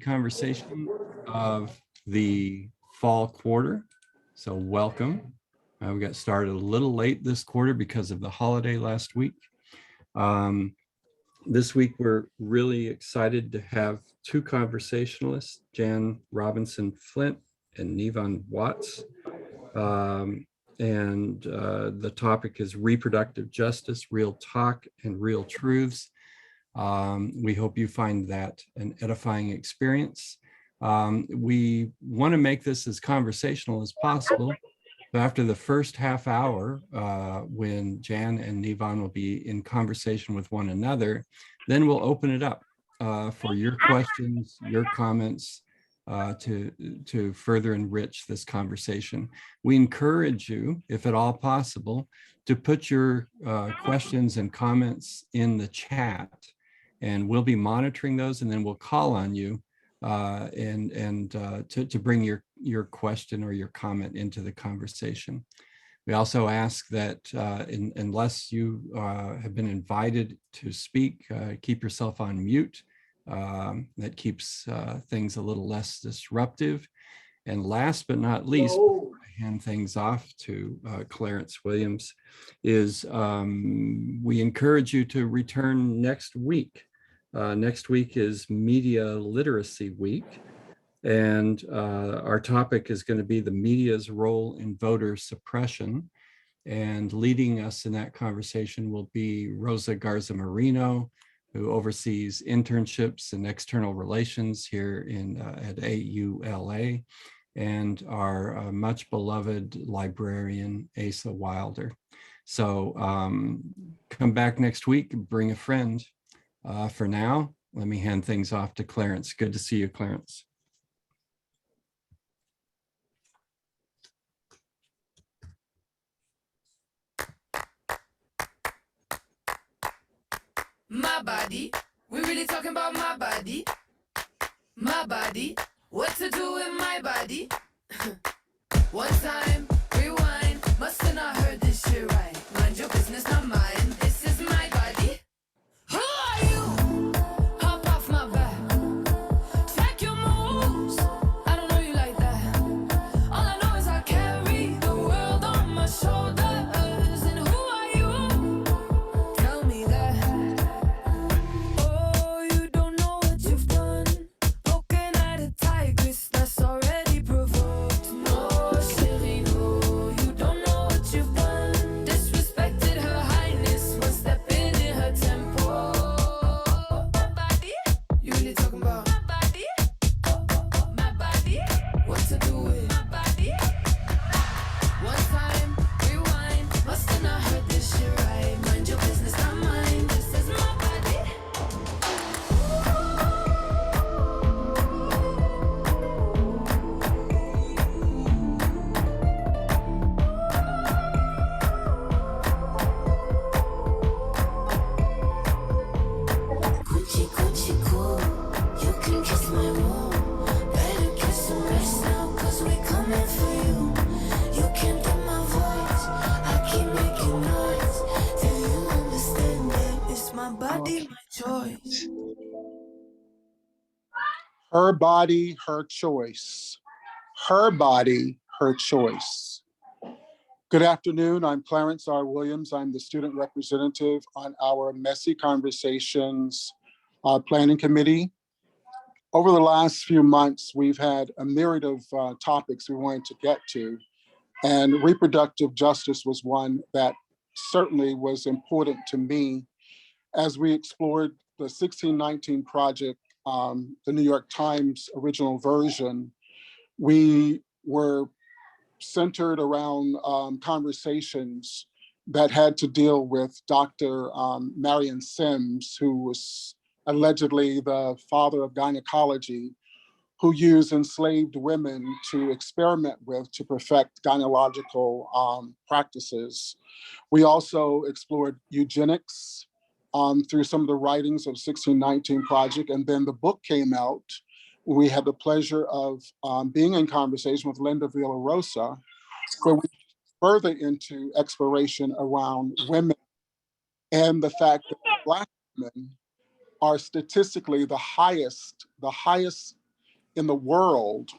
conversation of the fall quarter. So welcome. We got started a little late this quarter because of the holiday last week. This week, we're really excited to have two conversationalists, Janette Robinson-Flint and Nevon Watts. The topic is reproductive justice, real talk and real truths. We hope you find that an edifying experience. We want to make this as conversational as possible. After the first half hour, when Jan and Nevon will be in conversation with one another, then we'll open it up for your questions, your comments, to further enrich this conversation. We encourage you, if at all possible, to put your questions and comments in the chat, and we'll be monitoring those, and then we'll call on you to bring your question or your comment into the conversation. We also ask that unless you have been invited to speak, keep yourself on mute. That keeps things a little less disruptive. And last but not least, before I hand things off to Clarence Williams, is we encourage you to return next week. Next week is Media Literacy Week, and our topic is going to be the media's role in voter suppression. And leading us in that conversation will be Rosa Garza Marino, who oversees internships and external relations here at AULA, and our much beloved librarian, Asa Wilder. So come back next week, bring a friend. For now, let me hand things off to Clarence. Good to see you, Clarence. My body, we really talking about my body. My body, what to do with my body? One time, rewind, must have not heard this shit right. Mind your business, not mine. This is my body. Who are you? Hop off my back. Check your moves. I don't know you like that. All I know is I carry the world on my shoulders. And who are you? Tell me that. Oh, you don't know what you've done. Poking at a tigress that's already provoked. No, chérie, no, you don't know what you've done. Disrespected her highness, one stepping in her temple. My body, you really talking about my body? My body, what to do with my body? One time, rewind, must have not heard this shit right. Mind your business, not mine. This is my body. Coochie coochie cool, you can kiss my wall. Better get some rest now, cause we coming for you. You can't get my voice, I keep making noise. Do you understand that it's my body, my choice? Her body, her choice. Her body, her choice. Good afternoon, I'm Clarence R. Williams. I'm the student representative on our Messy Conversations Planning Committee. Over the last few months, we've had a myriad of topics we wanted to get to, and reproductive justice was one that certainly was important to me as we explored the 1619 Project, the New York Times original version. We were centered around conversations that had to deal with Dr. Marion Sims, who was allegedly the father of gynecology, who used enslaved women to experiment with to perfect gynecological practices. We also explored eugenics through some of the writings of 1619 Project, and then the book came out. We had the pleasure of being in conversation with Linda Villarosa, where we further into exploration around women and the fact that Black women are statistically the highest in the world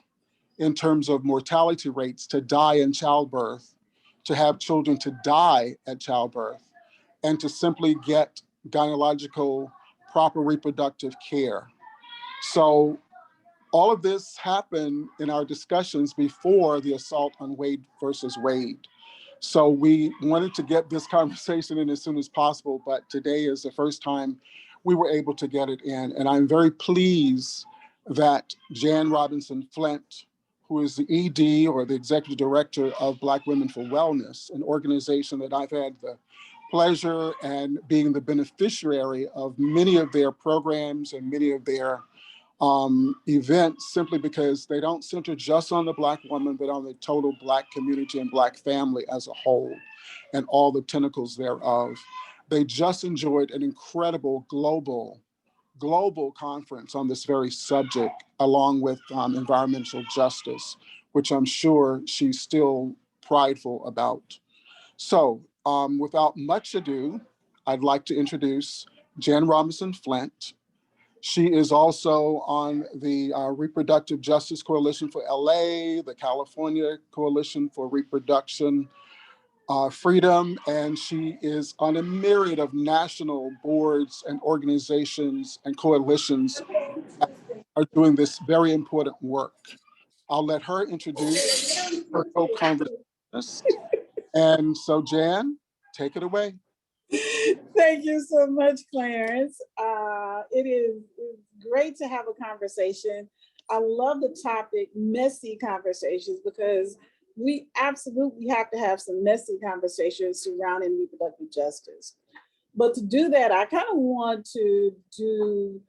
in terms of mortality rates to die in childbirth, to have children to die at childbirth, and to simply get gynecological proper reproductive care. So all of this happened in our discussions before the assault on Wade versus Wade. So we wanted to get this conversation in as soon as possible, but today is the first time we were able to get it in. And I'm very pleased that Jan Robinson-Flint, who is the ED or the Executive Director of Black Women for Wellness, an organization that I've had the pleasure and being the beneficiary of many of their programs and many of their events, simply because they don't center just on the Black woman, but on the total Black community and Black family as a whole and all the tentacles thereof. They just enjoyed an incredible global conference on this very subject, along with environmental justice, which I'm sure she's still prideful about. So without much ado, I'd like to introduce Jan Robinson-Flint. She is also on the Reproductive Justice Coalition for LA, the California Coalition for Reproduction Freedom, and she is on a myriad of national boards and organizations and coalitions that are doing this very important work. I'll let her introduce her co-conversationist. And so Jan, take it away. Thank you so much, Clarence. It is great to have a conversation. I love the topic, messy conversations, because we absolutely have to have some messy conversations surrounding reproductive justice. But to do that, I kind of want to do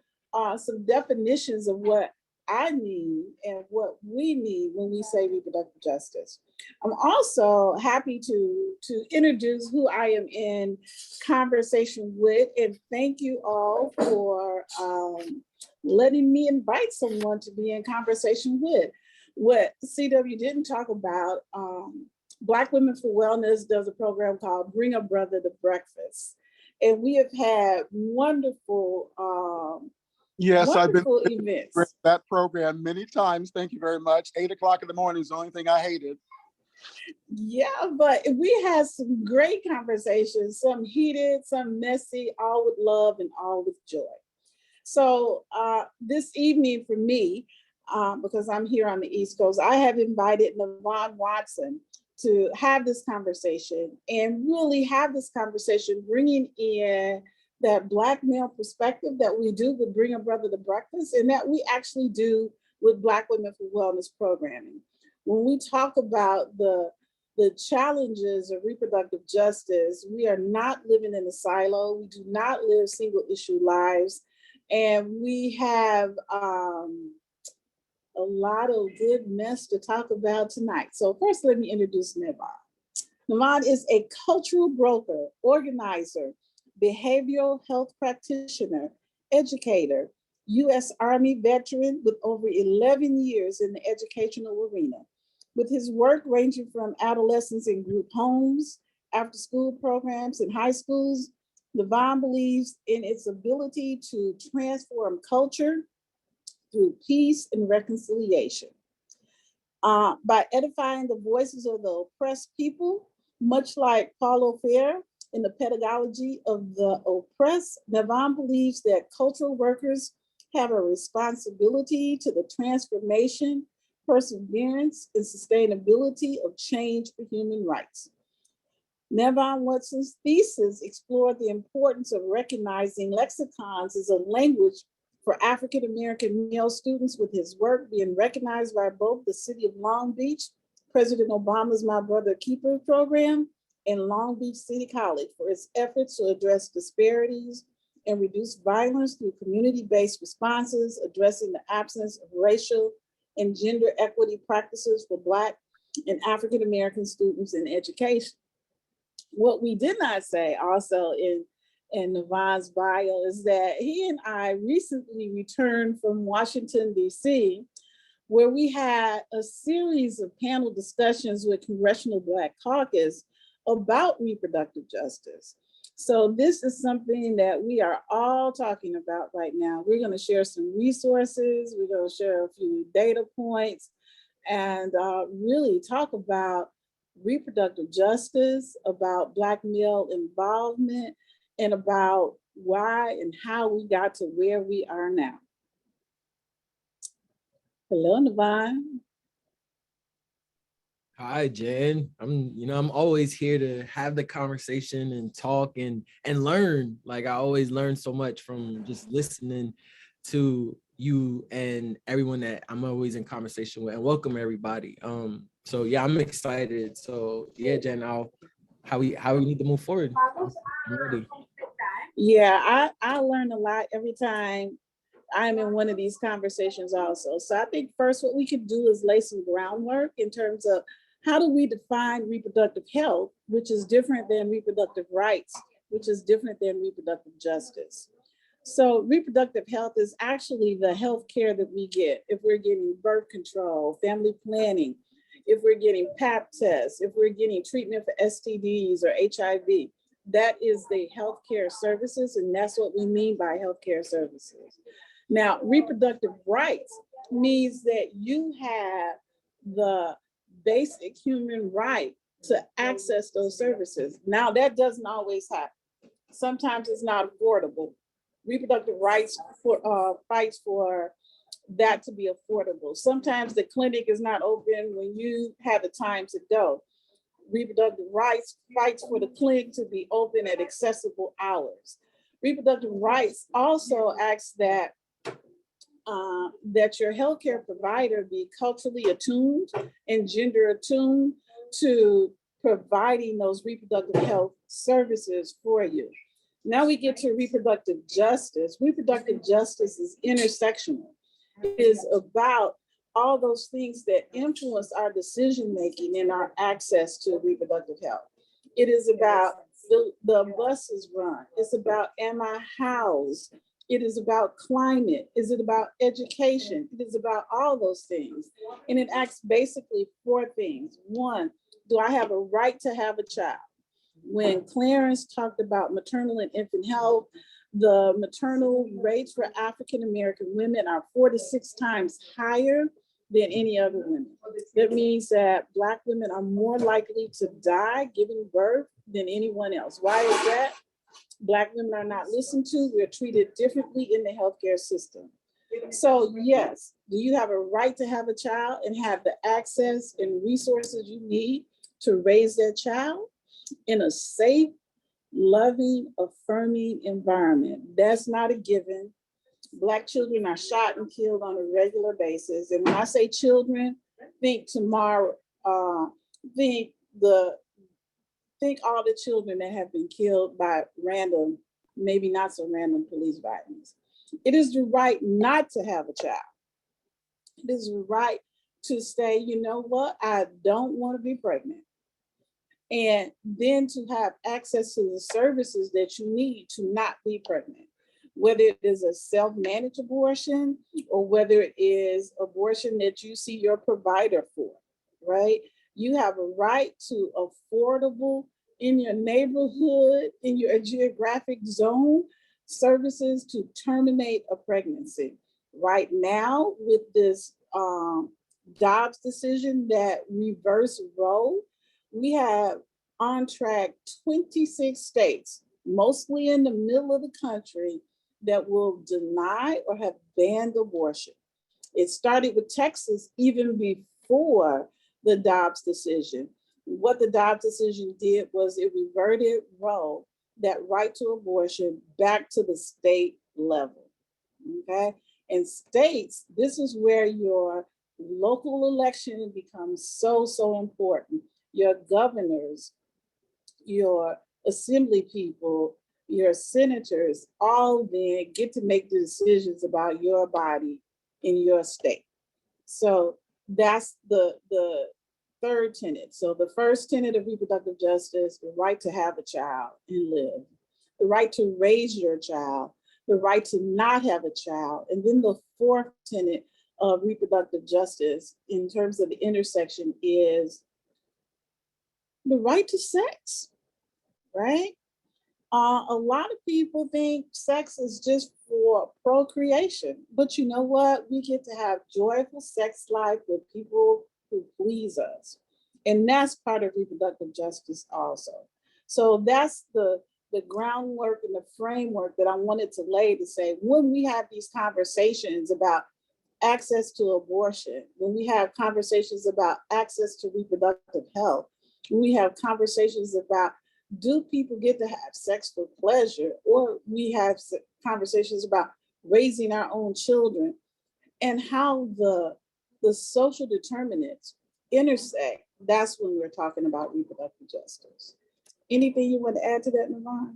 some definitions of what I need and what we need when we say reproductive justice. I'm also happy to introduce who I am in conversation with, and thank you all for letting me invite someone to be in conversation with. What CW didn't talk about, Black Women for Wellness does a program called Bring a Brother to Breakfast. And we have had wonderful Yes, I've been events. That program many times. Thank you very much. 8 o'clock in the morning is the only thing I hated. Yeah, but we had some great conversations, some heated, some messy, all with love and all with joy. So this evening for me, because I'm here on the East Coast, I have invited Navon Watson to have this conversation and really have this conversation, bringing in that Black male perspective that we do with Bring a Brother to Breakfast, and that we actually do with Black Women for Wellness programming. When we talk about the challenges of reproductive justice, we are not living in a silo. We do not live single issue lives. And we have a lot of good mess to talk about tonight. So first, let me introduce Navon. Navon is a cultural broker, organizer, behavioral health practitioner, educator, U.S. Army veteran with over 11 years in the educational arena. With his work ranging from adolescents in group homes, after school programs in high schools, Navon believes in its ability to transform culture through peace and reconciliation. By edifying the voices of the oppressed people, much like Paulo Freire in the pedagogy of the oppressed, Navon believes that cultural workers have a responsibility to the transformation, perseverance, and sustainability of change for human rights. Navon Watson's thesis explored the importance of recognizing lexicons as a language for African-American male students, with his work being recognized by both the City of Long Beach, President Obama's My Brother Keeper program, and Long Beach City College for its efforts to address disparities and reduce violence through community-based responses, addressing the absence of racial and gender equity practices for Black and African-American students in education. What we did not say also in Navon's bio is that he and I recently returned from Washington, D.C., where we had a series of panel discussions with Congressional Black Caucus about reproductive justice. So this is something that we are all talking about right now. We're going to share some resources. We're going to share a few data points and really talk about reproductive justice, about Black male involvement, and about why and how we got to where we are now. Hello, Navine. Hi, Jen. I'm always here to have the conversation and talk and learn. Like, I always learn so much from just listening to you and everyone that I'm always in conversation with. And welcome everybody. So yeah, I'm excited. So yeah, Jen, how we need to move forward. I'm ready. Yeah, I learn a lot every time I'm in one of these conversations also. So I think first what we could do is lay some groundwork in terms of how do we define reproductive health, which is different than reproductive rights, which is different than reproductive justice. So reproductive health is actually the health care that we get if we're getting birth control, family planning, if we're getting Pap tests, if we're getting treatment for STDs or HIV. That is the healthcare services, and that's what we mean by healthcare services. Now, reproductive rights means that you have the basic human right to access those services. Now, that doesn't always happen. Sometimes it's not affordable. Reproductive rights fights for that to be affordable. Sometimes the clinic is not open when you have the time to go. Reproductive rights fights for the clinic to be open at accessible hours. Reproductive rights also asks that that your healthcare provider be culturally attuned and gender attuned to providing those reproductive health services for you. Now we get to reproductive justice. Reproductive justice is intersectional. It is about all those things that influence our decision-making and our access to reproductive health. It is about the buses run. It's about, am I housed? It is about climate. Is it about education? It is about all those things. And it asks basically four things. One, do I have a right to have a child? When Clarence talked about maternal and infant health, the maternal rates for African-American women are 4 to 6 times higher than any other women. That means that Black women are more likely to die giving birth than anyone else. Why is that? Black women are not listened to. We're treated differently in the healthcare system. So yes, do you have a right to have a child and have the access and resources you need to raise that child in a safe, loving, affirming environment? That's not a given. Black children are shot and killed on a regular basis. And when I say children, think tomorrow, think all the children that have been killed by random, maybe not so random police violence. It is the right not to have a child. It is the right to say, you know what, I don't want to be pregnant. And then to have access to the services that you need to not be pregnant, whether it is a self-managed abortion or whether it is abortion that you see your provider for, right? You have a right to affordable, in your neighborhood, in your geographic zone, services to terminate a pregnancy. Right now, with this Dobbs decision that reversed Roe, we have on track 26 states, mostly in the middle of the country, that will deny or have banned abortion. It started with Texas even before the Dobbs decision. What the Dobbs decision did was it reverted Roe, that right to abortion, back to the state level, okay? And states, this is where your local election becomes so, so important. Your governors, your assembly people, your senators, all then get to make the decisions about your body in your state. So that's the third tenet. So the first tenet of reproductive justice, the right to have a child and live, the right to raise your child, the right to not have a child. And then the fourth tenet of reproductive justice in terms of the intersection is the right to sex, right? A lot of people think sex is just for procreation, but you know what? We get to have joyful sex life with people who please us. And that's part of reproductive justice also. So that's the groundwork and the framework that I wanted to lay to say, when we have these conversations about access to abortion, when we have conversations about access to reproductive health, when we have conversations about, do people get to have sex for pleasure, or we have conversations about raising our own children, and how the social determinants intersect, that's when we're talking about reproductive justice. Anything you want to add to that, Navon?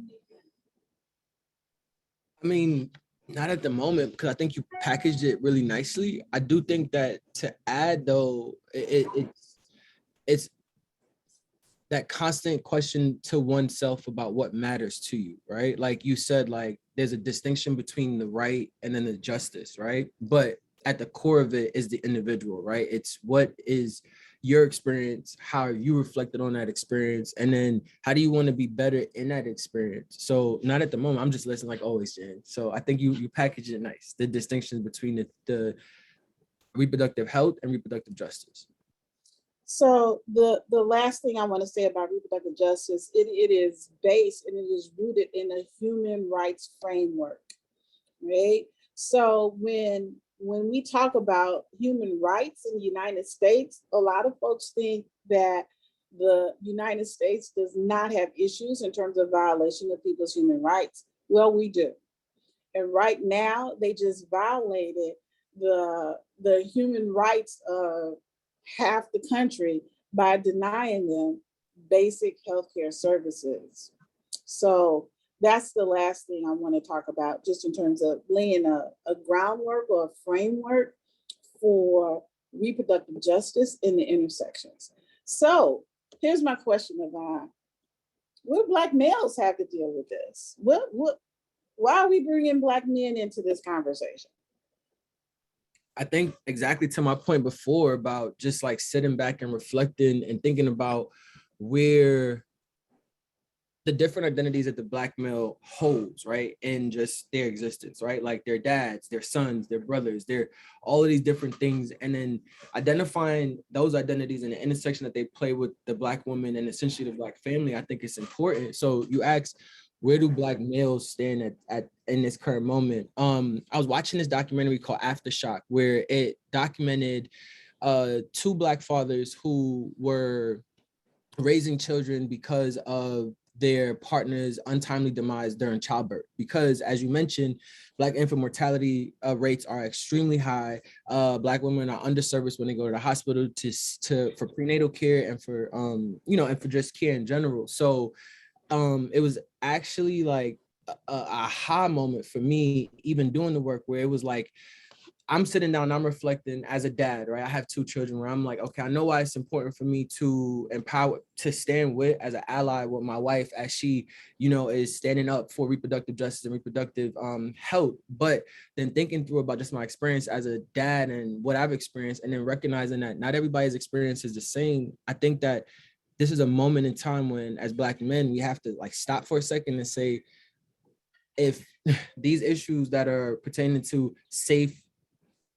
I mean, not at the moment, because I think you packaged it really nicely. I do think that to add though, it's that constant question to oneself about what matters to you, right? Like you said, like there's a distinction between the right and then the justice, right? But at the core of it is the individual, right? It's what is your experience, how you reflected on that experience, and then how do you want to be better in that experience? So not at the moment, I'm just listening like always, Jen. So I think you package it nice, the distinction between the reproductive health and reproductive justice. So the last thing I want to say about reproductive justice, it is based and it is rooted in a human rights framework, right? So when we talk about human rights in the United States, a lot of folks think that the United States does not have issues in terms of violation of people's human rights. Well, we do. And right now, they just violated the human rights of half the country by denying them basic healthcare services. So that's the last thing I want to talk about, just in terms of laying a groundwork or a framework for reproductive justice in the intersections. So here's my question, Yvonne. What do Black males have to deal with this? Why are we bringing Black men into this conversation? I think exactly to my point before about just like sitting back and reflecting and thinking about where the different identities that the Black male holds, right? In just their existence, right? Like their dads, their sons, their brothers, their all of these different things. And then identifying those identities and the intersection that they play with the Black woman and essentially the Black family, I think it's important. So you ask, where do Black males stand at in this current moment? I was watching this documentary called Aftershock, where it documented 2 Black fathers who were raising children because of their partner's untimely demise during childbirth. Because as you mentioned, Black infant mortality rates are extremely high. Black women are underserviced when they go to the hospital for prenatal care and for and for just care in general. So it was actually like a aha moment for me, even doing the work, where it was like, I'm sitting down, I'm reflecting as a dad, right? I have 2 children where I'm like, okay, I know why it's important for me to empower, to stand with as an ally with my wife as she, is standing up for reproductive justice and reproductive health. But then thinking through about just my experience as a dad and what I've experienced, and then recognizing that not everybody's experience is the same. I think that this is a moment in time when, as Black men, we have to like stop for a second and say, if these issues that are pertaining to safe,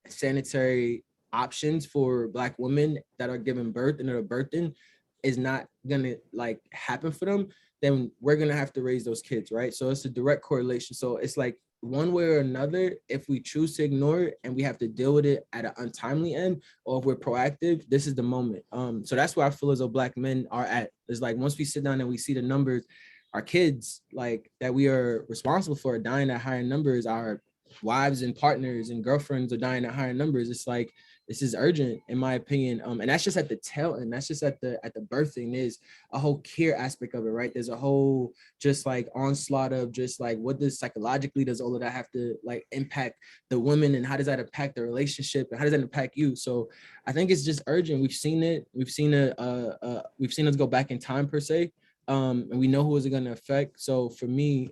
sanitary options for Black women that are giving birth and that are birthing is not gonna like happen for them, then we're gonna have to raise those kids, right? So it's a direct correlation. So it's like one way or another, if we choose to ignore it and we have to deal with it at an untimely end, or if we're proactive, this is the moment. So that's where I feel as though Black men are at. It's like once we sit down and we see the numbers, our kids like that we are responsible for are dying at higher numbers, our wives and partners and girlfriends are dying at higher numbers. It's like, this is urgent in my opinion. And that's just at the tail end. That's just at the birthing. There's a whole care aspect of it, right? There's a whole just like onslaught of just like, what does psychologically does all of that have to like impact the women, and how does that impact the relationship, and how does that impact you? So I think it's just urgent. We've seen it. We've seen us go back in time per se. And we know who is it going to affect. So for me,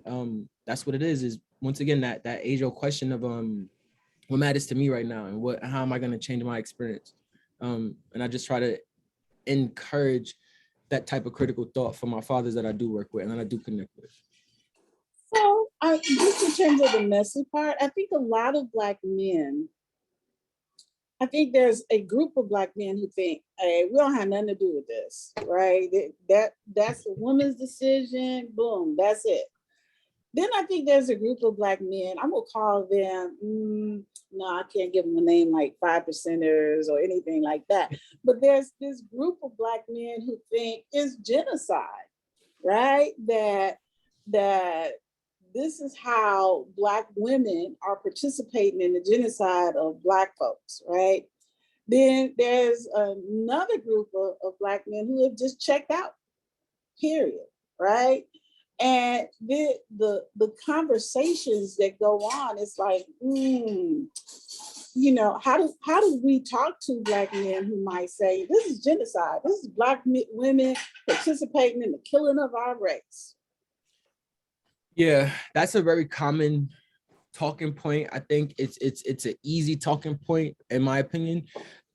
that's what it is once again, that age-old question of what matters to me right now, and how am I going to change my experience? And I just try to encourage that type of critical thought for my fathers that I do work with and that I do connect with. Just in terms of the messy part, I think a lot of Black men, I think there's a group of Black men who think, hey, we don't have nothing to do with this, right? That's a woman's decision, boom, that's it. Then I think there's a group of Black men, I'm gonna call them, no, I can't give them a name like 5%ers or anything like that. But there's this group of Black men who think it's genocide, right? That this is how Black women are participating in the genocide of Black folks, right? Then there's another group of Black men who have just checked out, period, right? And the conversations that go on, it's like, you know, how do we talk to Black men who might say, this is genocide, this is Black women participating in the killing of our race? Yeah, that's a very common talking point. I think it's an easy talking point, in my opinion.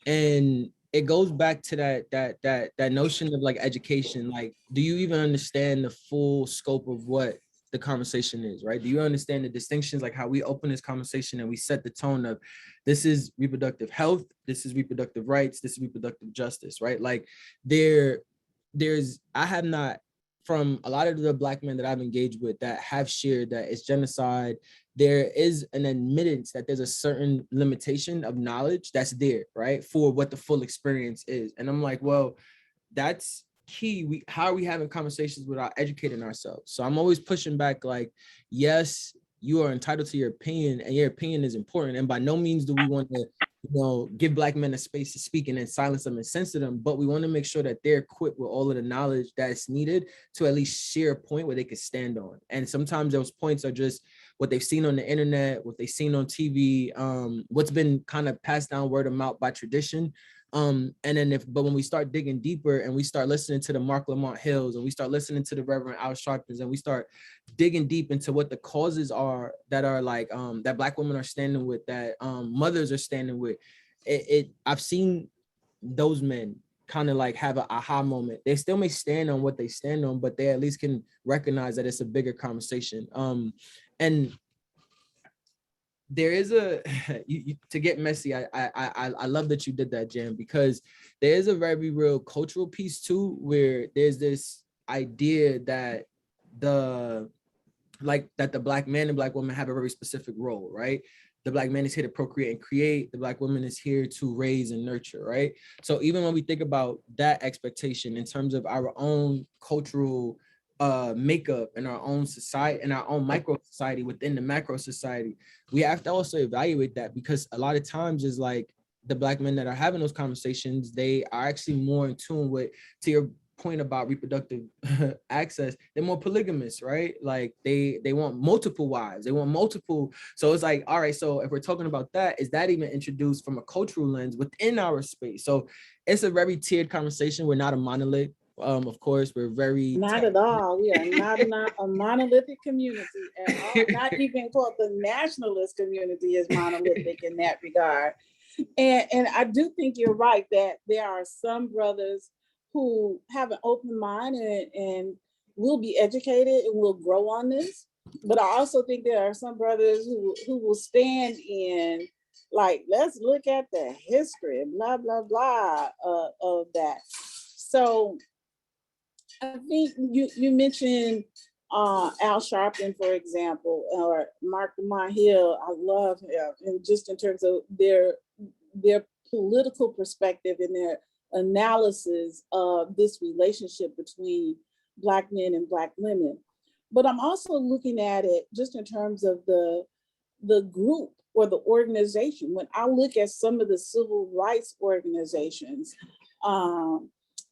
And it goes back to that notion of like education. Like, do you even understand the full scope of what the conversation is, right? Do you understand the distinctions, like how we open this conversation and we set the tone of this is reproductive health, this is reproductive rights, this is reproductive justice, right? Like I have not, from a lot of the Black men that I've engaged with that have shared that it's genocide, there is an admittance that there's a certain limitation of knowledge that's there, right? For what the full experience is. And I'm like, well, that's key. How are we having conversations without educating ourselves? So I'm always pushing back, like, yes, you are entitled to your opinion and your opinion is important. And by no means do we want to, give Black men a space to speak and then silence them and censor them, but we want to make sure that they're equipped with all of the knowledge that's needed to at least share a point where they could stand on. And sometimes those points are just what they've seen on the internet, what they've seen on TV, what's been kind of passed down word of mouth by tradition. And then but when we start digging deeper and we start listening to the Mark Lamont Hills and we start listening to the Reverend Al Sharptons and we start digging deep into what the causes are that are like, that Black women are standing with, that mothers are standing with, I've seen those men kind of like have an aha moment. They still may stand on what they stand on, but they at least can recognize that it's a bigger conversation. And there is to get messy. I love that you did that, Jan, because there is a very real cultural piece too, where there's this idea that the Black man and Black woman have a very specific role, right? The Black man is here to procreate and create. The Black woman is here to raise and nurture, right? So even when we think about that expectation in terms of our own cultural makeup in our own society, in our own micro society within the macro society, we have to also evaluate that, because a lot of times is like the Black men that are having those conversations, they are actually more in tune with, to your point about reproductive access, they're more polygamous, right? Like they want multiple wives, they want multiple. So it's like, all right, so if we're talking about that, is that even introduced from a cultural lens within our space? So it's a very tiered conversation. We're not a monolith. Of course, we're very not at all. We are not a monolithic community at all. Not even quote the nationalist community is monolithic in that regard. And I do think you're right that there are some brothers who have an open mind and will be educated and will grow on this. But I also think there are some brothers who will stand in, like, let's look at the history and blah, blah, blah of that. So I think you mentioned Al Sharpton, for example, or Mark Lamont Hill. I love him, and just in terms of their political perspective and their analysis of this relationship between Black men and Black women. But I'm also looking at it just in terms of the group or the organization. When I look at some of the civil rights organizations,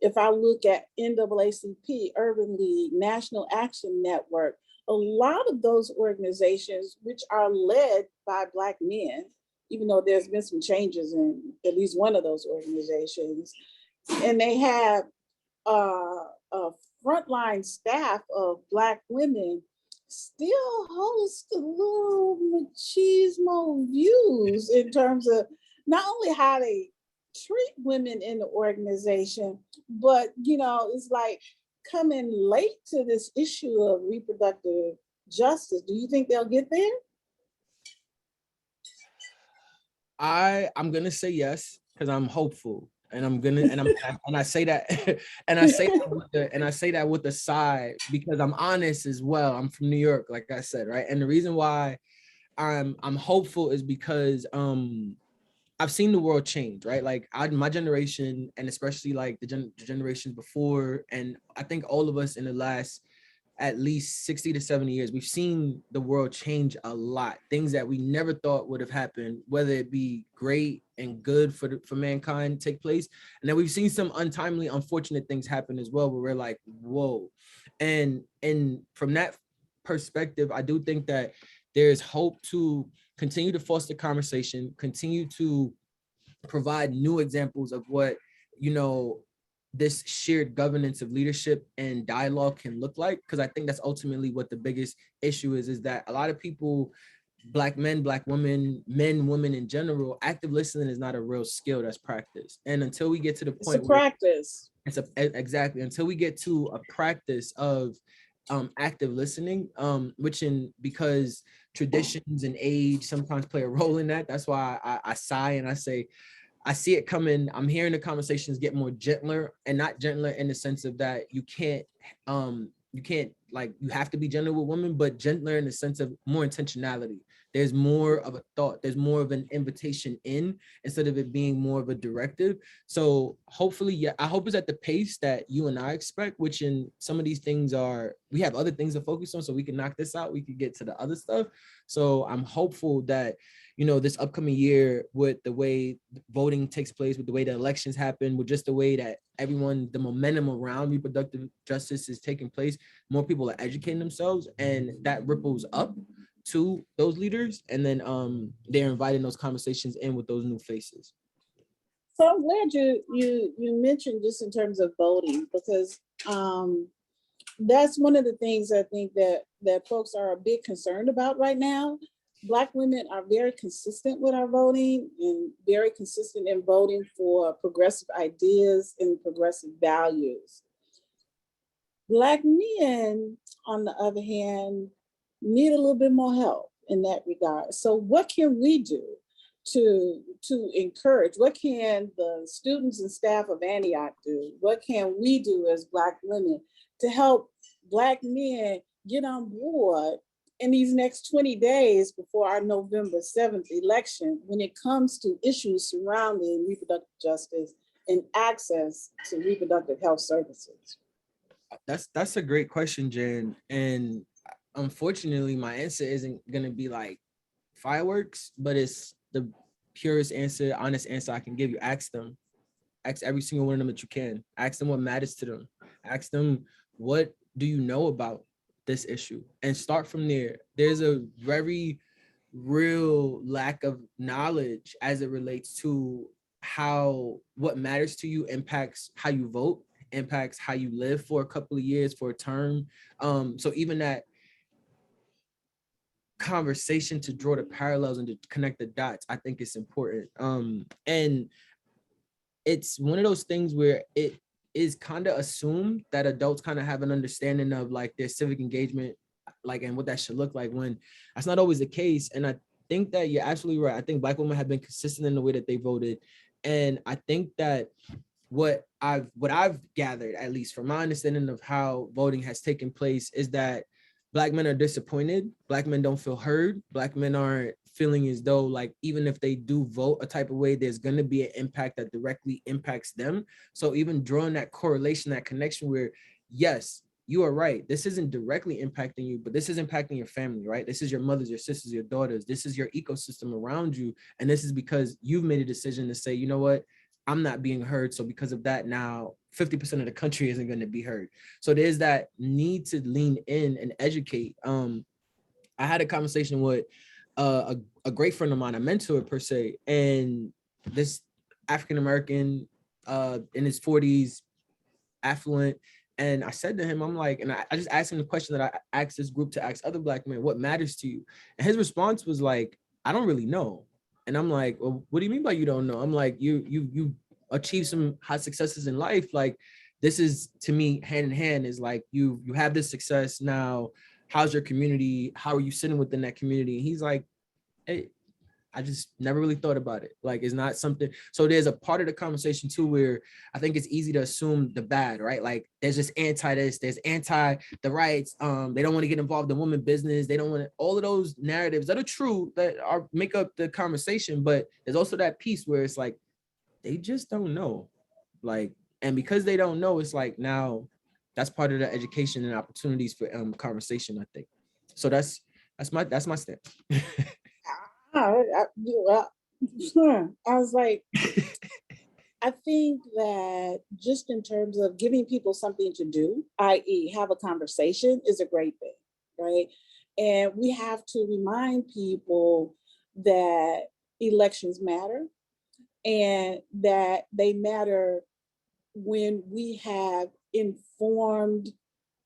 if I look at NAACP, Urban League, National Action Network, a lot of those organizations, which are led by Black men, even though there's been some changes in at least one of those organizations, and they have a frontline staff of Black women, still host a little machismo views in terms of not only how they treat women in the organization, but it's like coming late to this issue of reproductive justice. Do you think they'll get there? I'm gonna say yes because I'm hopeful, and I say that and I say that with the side because I'm honest as well. I'm from New York, like I said, right? And the reason why I'm hopeful is because I've seen the world change, right? Like my generation, and especially like the generations before, and I think all of us in the last at least 60 to 70 years, we've seen the world change a lot. Things that we never thought would have happened, whether it be great and good for mankind take place. And then we've seen some untimely, unfortunate things happen as well, where we're like, whoa. And from that perspective, I do think that there's hope to continue to foster conversation, continue to provide new examples of what, this shared governance of leadership and dialogue can look like. Because I think that's ultimately what the biggest issue is that a lot of people, Black men, Black women, men, women in general, active listening is not a real skill that's practiced. And until we get to the point where practice, exactly, until we get to a practice of active listening, because traditions and age sometimes play a role in that. That's why I sigh and I say, I see it coming. I'm hearing the conversations get more gentler, and not gentler in the sense of that you can't like, you have to be gentle with women, but gentler in the sense of more intentionality. There's more of a thought. There's more of an invitation in instead of it being more of a directive. So hopefully, yeah, I hope it's at the pace that you and I expect, which in some of these things we have other things to focus on so we can knock this out. We can get to the other stuff. So I'm hopeful that, this upcoming year, with the way voting takes place, with the way the elections happen, with just the way that the momentum around reproductive justice is taking place, more people are educating themselves, and that ripples up to those leaders, and then they're inviting those conversations in with those new faces. So I'm glad you mentioned just in terms of voting, because that's one of the things I think that folks are a bit concerned about right now. Black women are very consistent with our voting and very consistent in voting for progressive ideas and progressive values. Black men, on the other hand, need a little bit more help in that regard. So what can we do to encourage? What can the students and staff of Antioch do? What can we do as Black women to help Black men get on board in these next 20 days before our November 7th election when it comes to issues surrounding reproductive justice and access to reproductive health services? That's a great question, Jan. And unfortunately, my answer isn't going to be like fireworks, but it's the purest answer, honest answer I can give you. Ask them. Ask every single one of them that you can. Ask them what matters to them. Ask them, what do you know about this issue? And start from there. There's a very real lack of knowledge as it relates to how what matters to you impacts how you vote, impacts how you live for a couple of years, for a term. So even that conversation to draw the parallels and to connect the dots, I think it's important. And it's one of those things where it is kind of assumed that adults kind of have an understanding of like their civic engagement, like, and what that should look like, when that's not always the case. And I think that you're absolutely right. I think Black women have been consistent in the way that they voted. And I think that what I've gathered, at least from my understanding of how voting has taken place, is that Black men are disappointed. Black men don't feel heard. Black men aren't feeling as though, like, even if they do vote a type of way, there's going to be an impact that directly impacts them. So even drawing that correlation, that connection where, yes, you are right, this isn't directly impacting you, but this is impacting your family, right? This is your mothers, your sisters, your daughters. This is your ecosystem around you. And this is because you've made a decision to say, you know what, I'm not being heard. So because of that, now 50% of the country isn't going to be heard. So there's that need to lean in and educate. I had a conversation with a great friend of mine, a mentor per se, and this African-American in his 40s, affluent. And I said to him, I'm like, and I just asked him the question that I asked this group to ask other Black men, what matters to you? And his response was like, I don't really know. And I'm like, well, what do you mean by you don't know? I'm like, you achieved some high successes in life. Like, this is, to me, hand in hand, is like, you have this success now. how's your community? How are you sitting within that community? And he's like, hey, I just never really thought about it. Like, it's not something. So there's a part of the conversation too, where I think it's easy to assume the bad, right? Like there's just anti this, there's anti the rights. They don't want to get involved in women business. They don't want to, all of those narratives that are true, that are make up the conversation. But there's also that piece where it's like, they just don't know. Like, and because they don't know, it's like, now that's part of the education and opportunities for conversation, I think. So that's my stance. Well, I was like, I think that just in terms of giving people something to do, i.e. have a conversation, is a great thing, right? And we have to remind people that elections matter and that they matter when we have informed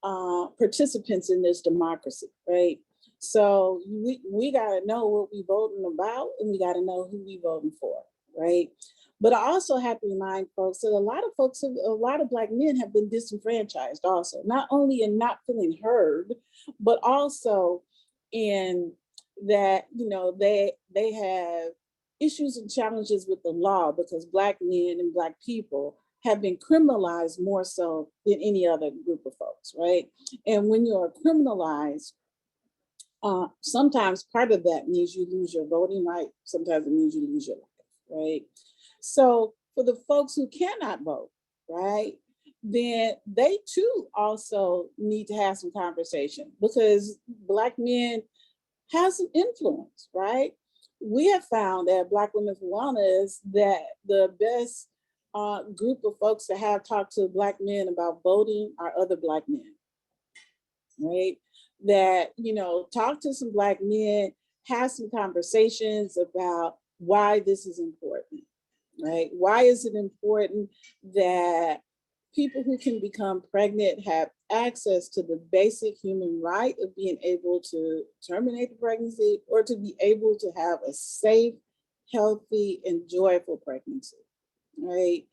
participants in this democracy, right? So we got to know what we voting about, and we got to know who we voting for, right? But I also have to remind folks that a lot of Black men have been disenfranchised also, not only in not feeling heard, but also in that, you know, they have issues and challenges with the law because Black men and Black people have been criminalized more so than any other group of folks, right? And when you're criminalized, sometimes part of that means you lose your voting right. Sometimes it means you lose your life, right? So for the folks who cannot vote, right, then they too also need to have some conversation because Black men have some influence, right? We have found at Black Women for Wellness that the best group of folks to have talked to Black men about voting are other Black men, right? That, you know, talk to some Black men, have some conversations about why this is important, right? Why is it important that people who can become pregnant have access to the basic human right of being able to terminate the pregnancy or to be able to have a safe, healthy, and joyful pregnancy, right?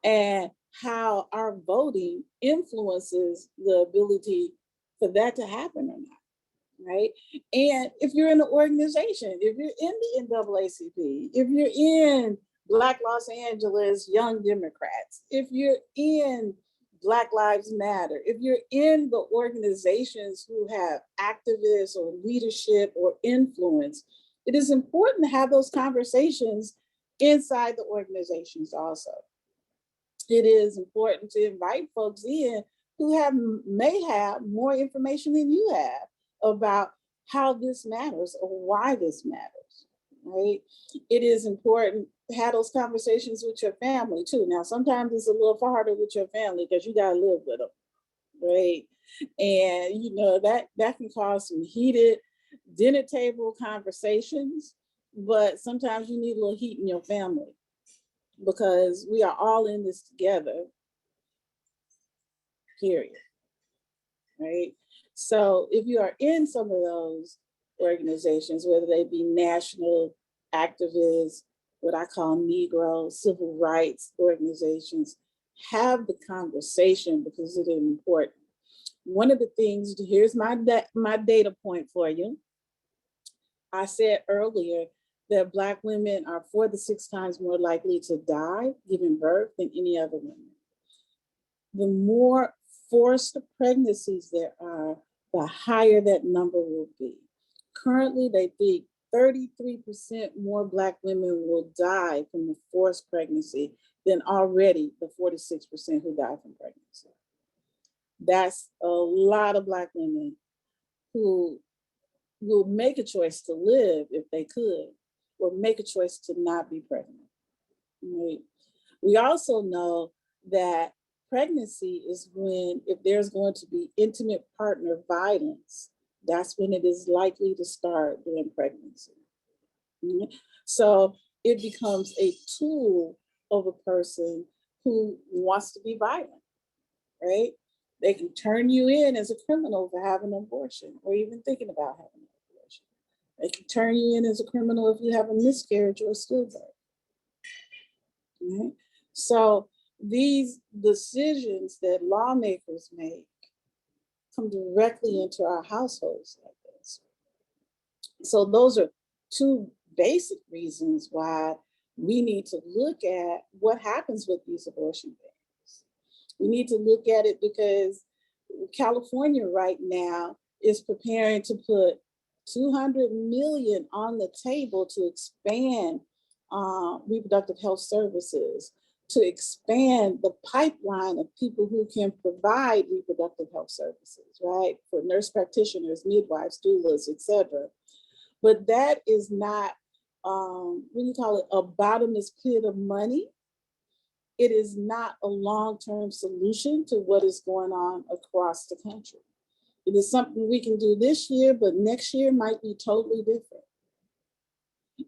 And how our voting influences the ability for that to happen or not, right? And if you're in an organization, if you're in the NAACP, if you're in Black Los Angeles Young Democrats, if you're in Black Lives Matter, if you're in the organizations who have activists or leadership or influence, it is important to have those conversations inside the organizations also. It is important to invite folks in who may have more information than you have about how this matters or why this matters, right? It is important to have those conversations with your family too. Now, sometimes it's a little harder with your family because you gotta live with them, right? And you know, that can cause some heated dinner table conversations, but sometimes you need a little heat in your family because we are all in this together, period, right? So if you are in some of those organizations, whether they be national activists, what I call Negro civil rights organizations, have the conversation because it is important. One of the things, here's my data point for you. I said earlier that Black women are 4 to 6 times more likely to die giving birth than any other women. The more forced pregnancies there are, the higher that number will be. Currently, they think 33% more Black women will die from a forced pregnancy than already the 46% who die from pregnancy. That's a lot of Black women who will make a choice to live if they could, or make a choice to not be pregnant. Right? We also know that pregnancy is when, if there's going to be intimate partner violence, that's when it is likely to start during pregnancy. So it becomes a tool of a person who wants to be violent, right? They can turn you in as a criminal for having an abortion or even thinking about having an abortion. They can turn you in as a criminal if you have a miscarriage or a stillbirth. Right? So these decisions that lawmakers make come directly into our households like this. So those are two basic reasons why we need to look at what happens with these abortion bans. We need to look at it because California right now is preparing to put 200 million on the table to expand reproductive health services, to expand the pipeline of people who can provide reproductive health services, right? For nurse practitioners, midwives, doulas, etc. But that is not, what do you call it, a bottomless pit of money. It is not a long-term solution to what is going on across the country. It is something we can do this year, but next year might be totally different.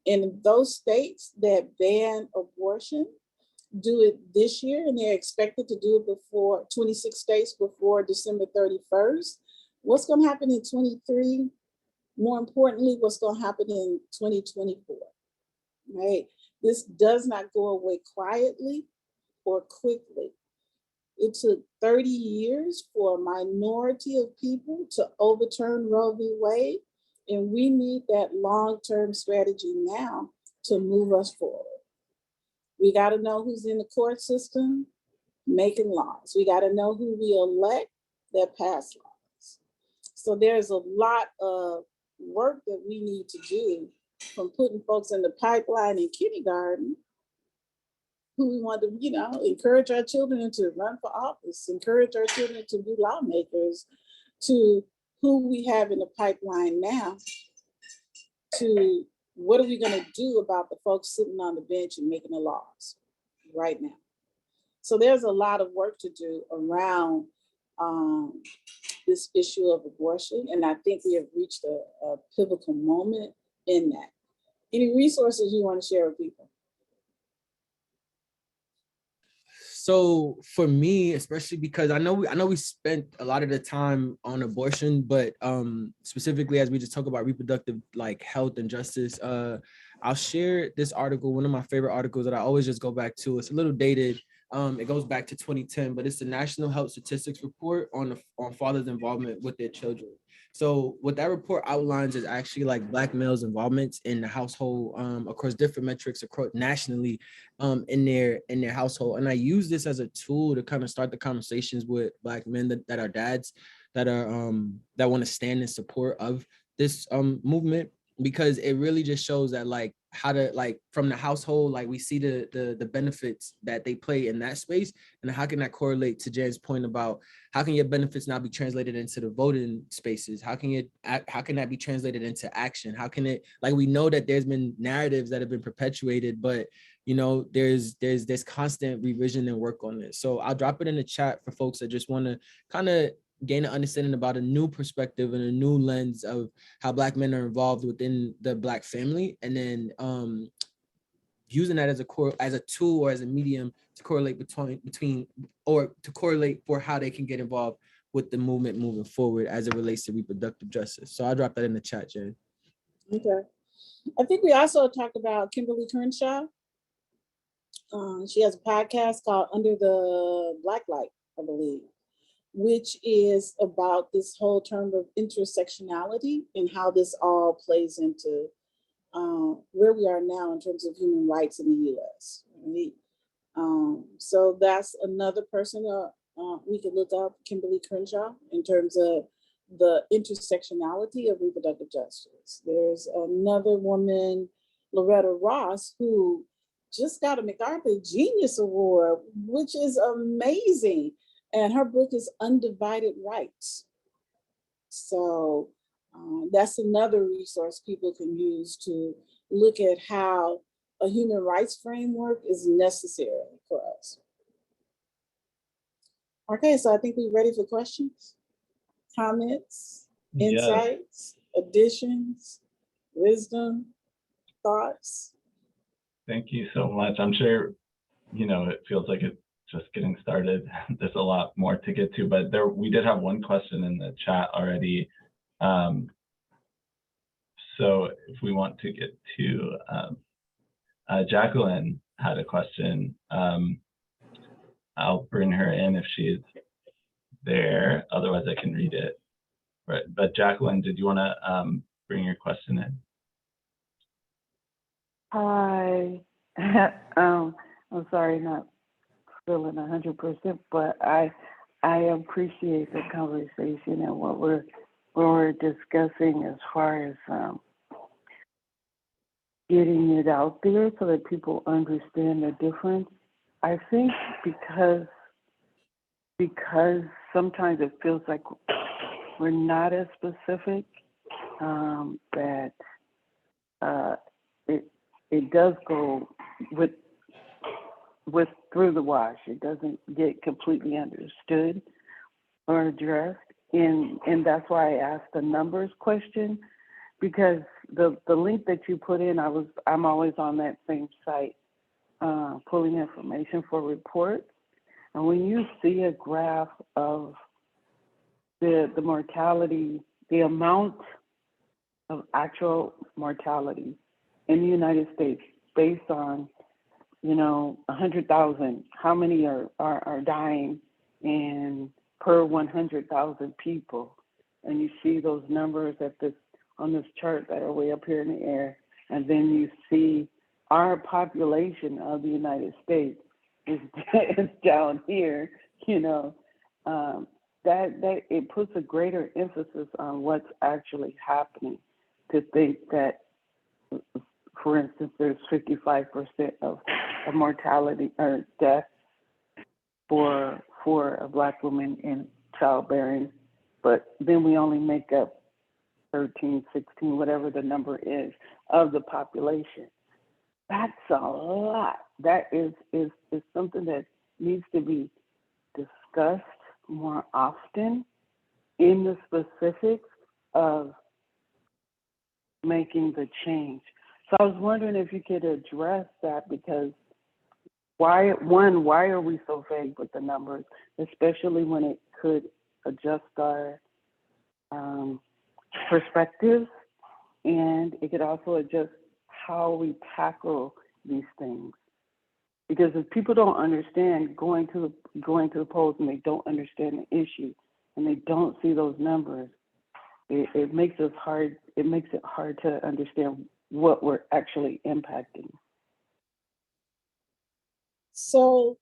And those states that ban abortion do it this year, and they're expected to do it before 26 states before December 31st. What's going to happen in 23? More importantly, what's going to happen in 2024, right? This does not go away quietly or quickly. It took 30 years for a minority of people to overturn Roe v. Wade, and we need that long-term strategy now to move us forward. We got to know who's in the court system making laws. We got to know who we elect that pass laws. So there's a lot of work that we need to do, from putting folks in the pipeline in kindergarten, who we want to, encourage our children to run for office, encourage our children to be lawmakers, to who we have in the pipeline now, to what are we going to do about the folks sitting on the bench and making the laws right now. So there's a lot of work to do around this issue of abortion, and I think we have reached a pivotal moment in that. Any resources you want to share with people? So for me, especially because I know we spent a lot of the time on abortion, but specifically as we just talk about reproductive health and justice, I'll share this article, one of my favorite articles that I always just go back to. It's a little dated. It goes back to 2010, but it's the National Health Statistics Report on fathers' involvement with their children. So what that report outlines is actually Black males' involvement in the household across different metrics across nationally in their household. And I use this as a tool to kind of start the conversations with Black men that are dads, that are that want to stand in support of this movement, because it really just shows that how to from the household, we see the benefits that they play in that space, and how can that correlate to Jan's point about how can your benefits now be translated into the voting spaces? How can that be translated into action? How can it, we know that there's been narratives that have been perpetuated, but there's constant revision and work on this. So I'll drop it in the chat for folks that just want to kind of gain an understanding about a new perspective and a new lens of how Black men are involved within the Black family, and then using that as a tool or as a medium to correlate between or to correlate for how they can get involved with the movement moving forward as it relates to reproductive justice. So I'll drop that in the chat, Jen. Okay. I think we also talked about Kimberly Crenshaw. She has a podcast called Under the Black Light, I believe, which is about this whole term of intersectionality and how this all plays into where we are now in terms of human rights in the US. Right? So that's another person we could look up, Kimberly Crenshaw, in terms of the intersectionality of reproductive justice. There's another woman, Loretta Ross, who just got a MacArthur Genius Award, which is amazing. And her book is Undivided Rights. So that's another resource people can use to look at how a human rights framework is necessary for us. Okay, so I think we're ready for questions, comments, insights, additions, wisdom, thoughts. Thank you so much. I'm sure, it feels like it's just getting started. There's a lot more to get to, but we did have one question in the chat already. So if we want to get to, Jacqueline had a question. I'll bring her in if she's there. Otherwise, I can read it. Right. But Jacqueline, did you want to bring your question in? Hi. I'm sorry, not feeling 100%, but I appreciate the conversation and what we're discussing as far as getting it out there so that people understand the difference. I think because sometimes it feels like we're not as specific, that it does go with through the wash. It doesn't get completely understood or addressed, and that's why I asked the numbers question, because the link that you put in, I'm always on that same site pulling information for reports, and when you see a graph of the mortality, the amount of actual mortality in the United States based on 100,000, how many are dying and per 100,000 people, and you see those numbers on this chart that are way up here in the air, and then you see our population of the United States is down here, that it puts a greater emphasis on what's actually happening. To think that, for instance, there's 55% of mortality or death for a Black woman in childbearing, but then we only make up 13, 16, whatever the number is of the population. That's a lot. That is something that needs to be discussed more often in the specifics of making the change. So I was wondering if you could address that, because why are we so vague with the numbers, especially when it could adjust our perspectives, and it could also adjust how we tackle these things. Because if people don't understand going to the polls and they don't understand the issue and they don't see those numbers, it makes it hard to understand what we're actually impacting. So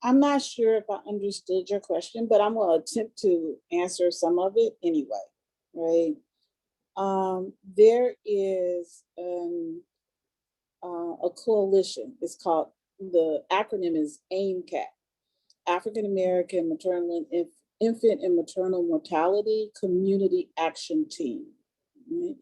I'm not sure if I understood your question, but I'm going to attempt to answer some of it anyway, right? There is a coalition. It's called, the acronym is AIMCAT, African American Maternal and Infant and Maternal Mortality Community Action Team. Right?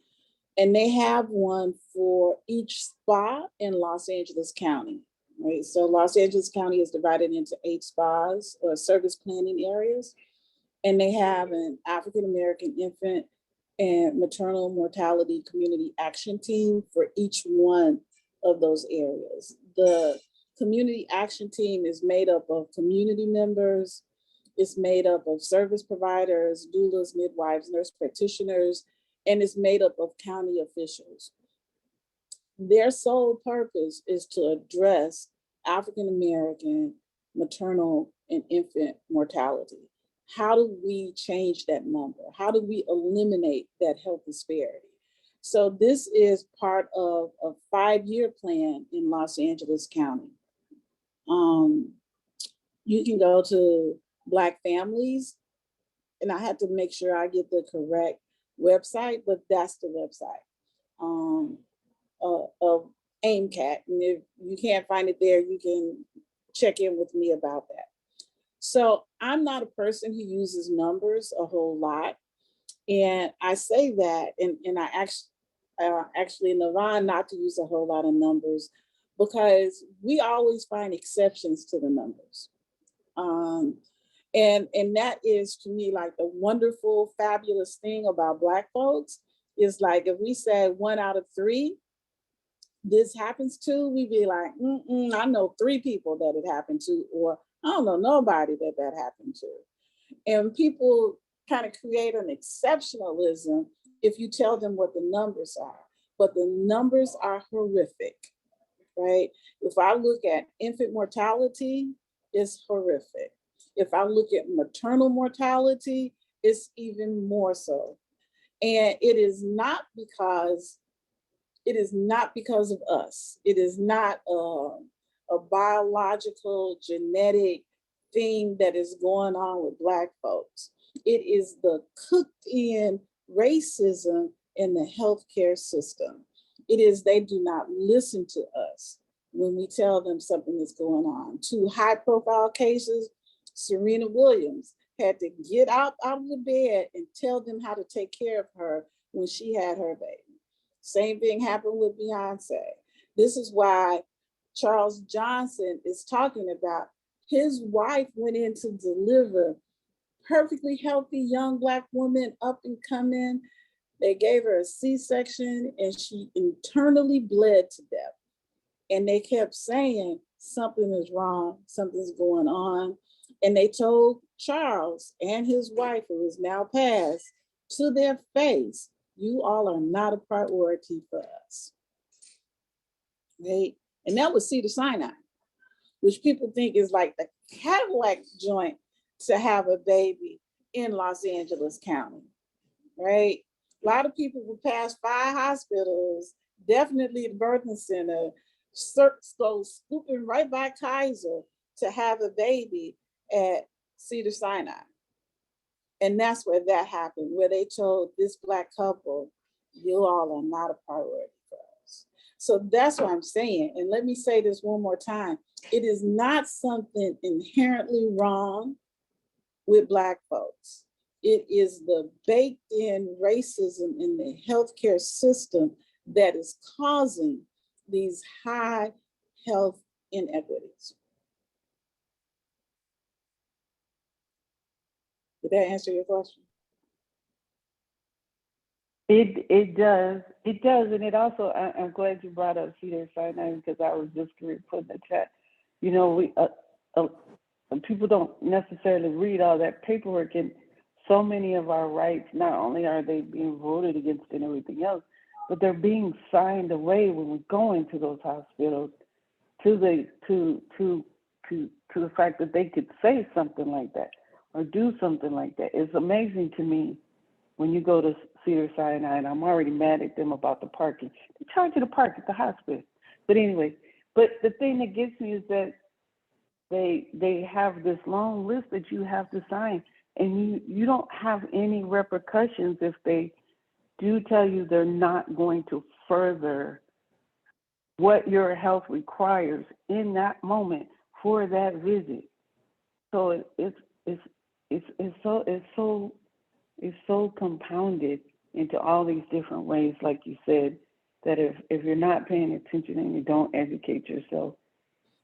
And they have one for each spa in Los Angeles County. Right? So Los Angeles County is divided into 8 spas or service planning areas. And they have an African American Infant and Maternal Mortality Community Action Team for each one of those areas. The community action team is made up of community members. It's made up of service providers, doulas, midwives, nurse practitioners, and it's made up of county officials. Their sole purpose is to address African American maternal and infant mortality. How do we change that number? How do we eliminate that health disparity? So this is part of a 5-year plan in Los Angeles County. You can go to Black Families, and I had to make sure I get the correct website, but that's the website of AIMCAT. And if you can't find it there, you can check in with me about that. So I'm not a person who uses numbers a whole lot. And I say that, and I actually Navon not to use a whole lot of numbers, because we always find exceptions to the numbers. And that is, to me, like the wonderful, fabulous thing about Black folks is, like, if we say 1 out of 3, this happens to, we be like, I know 3 people that it happened to, or I don't know nobody that happened to. And people kind of create an exceptionalism if you tell them what the numbers are, but the numbers are horrific, right? If I look at infant mortality, it's horrific. If I look at maternal mortality, it's even more so. And it is not because of us. It is not a biological, genetic thing that is going on with Black folks. It is the cooked in racism in the healthcare system. It is they do not listen to us when we tell them something is going on. 2 high-profile cases, Serena Williams had to get out of the bed and tell them how to take care of her when she had her baby. Same thing happened with Beyonce. This is why Charles Johnson is talking about his wife went in to deliver, perfectly healthy young Black woman, up and coming. They gave her a C-section and she internally bled to death. And they kept saying, something is wrong, something's going on. And they told Charles and his wife, who is now passed, to their face, you all are not a priority for us. Right? And that was Cedars-Sinai, which people think is like the Cadillac joint to have a baby in Los Angeles County, right? A lot of people will pass 5 hospitals, definitely the birthing center, go scooping right by Kaiser to have a baby at Cedars-Sinai. And that's where that happened, where they told this Black couple, you all are not a priority for us. So that's what I'm saying. And let me say this one more time. It is not something inherently wrong with Black folks. It is the baked in racism in the healthcare system that is causing these high health inequities. Did that answer your question? It does, and it also, I'm glad you brought up Cedars-Sinai, because I was just going to put in the chat, you know, we people don't necessarily read all that paperwork, and so many of our rights, not only are they being voted against and everything else, but they're being signed away when we go into those hospitals to the fact that they could say something like that or do something like that. It's amazing to me when you go to Cedars-Sinai, and I'm already mad at them about the parking. They charge you to park at the hospital. But anyway, but the thing that gets me is that they have this long list that you have to sign, and you don't have any repercussions if they do tell you they're not going to further what your health requires in that moment for that visit. So it's so compounded into all these different ways, like you said, that if you're not paying attention and you don't educate yourself,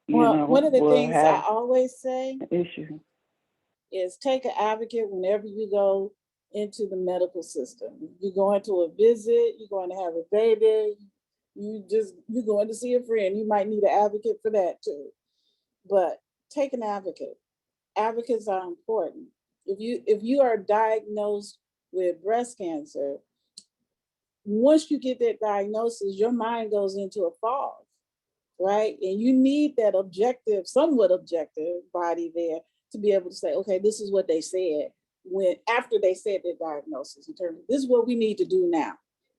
one of the things I always say issue is take an advocate whenever you go into the medical system. You're going to a visit, you're going to have a baby, you're going to see a friend. You might need an advocate for that too. But take an advocate. Advocates are important. If you are diagnosed with breast cancer, once you get that diagnosis, your mind goes into a fog, right? And you need that objective, somewhat objective body there to be able to say, okay, this is what they said after they said their diagnosis, in terms of this is what we need to do now,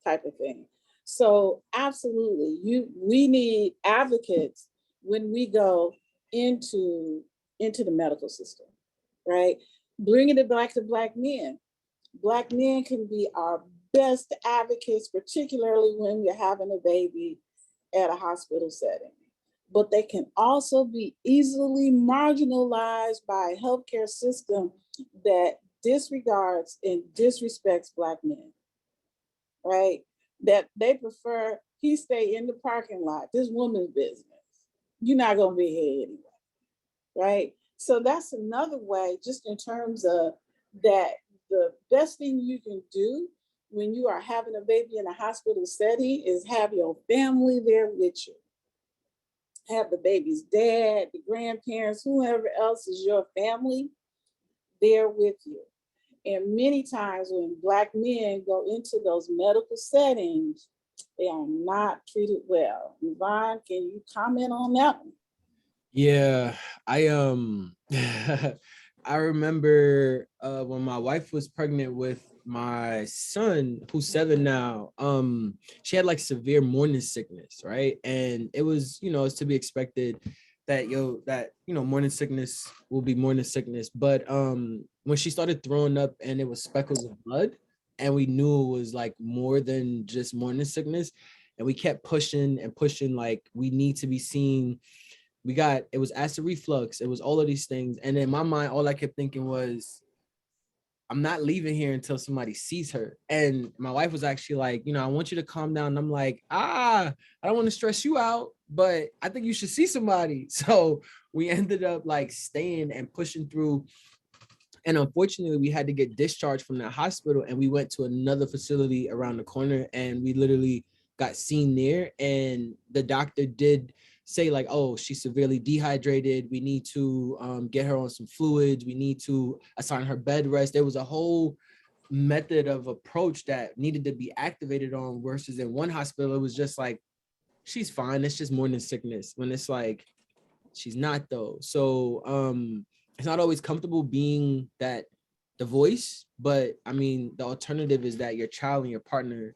type of thing. So absolutely, we need advocates when we go into the medical system, right? Bringing it back to Black men. Black men can be our best advocates, particularly when you're having a baby at a hospital setting. But they can also be easily marginalized by a healthcare system that disregards and disrespects Black men, right? That they prefer he stay in the parking lot, this woman's business. You're not gonna be here anyway, right? So that's another way, just in terms of that, the best thing you can do when you are having a baby in a hospital setting is have your family there with you. Have the baby's dad, the grandparents, whoever else is your family there with you. And many times when Black men go into those medical settings, they are not treated well. Yvonne, can you comment on that one? Yeah, I I remember when my wife was pregnant with my son, who's 7 now. She had like severe morning sickness, right? And it was, it's to be expected that morning sickness will be morning sickness. But when she started throwing up and it was speckles of blood, and we knew it was like more than just morning sickness, and we kept pushing and pushing, like we need to be seen. It was acid reflux, it was all of these things. And in my mind, all I kept thinking was, I'm not leaving here until somebody sees her. And my wife was actually like, I want you to calm down. And I'm like, I don't want to stress you out, but I think you should see somebody. So we ended up like staying and pushing through. And unfortunately, we had to get discharged from that hospital, and we went to another facility around the corner, and we literally got seen there. And the doctor did say like, oh, she's severely dehydrated. We need to get her on some fluids. We need to assign her bed rest. There was a whole method of approach that needed to be activated on, versus in one hospital, it was just like, she's fine. It's just morning sickness. When it's like, she's not though. So it's not always comfortable being that the voice, but I mean, the alternative is that your child and your partner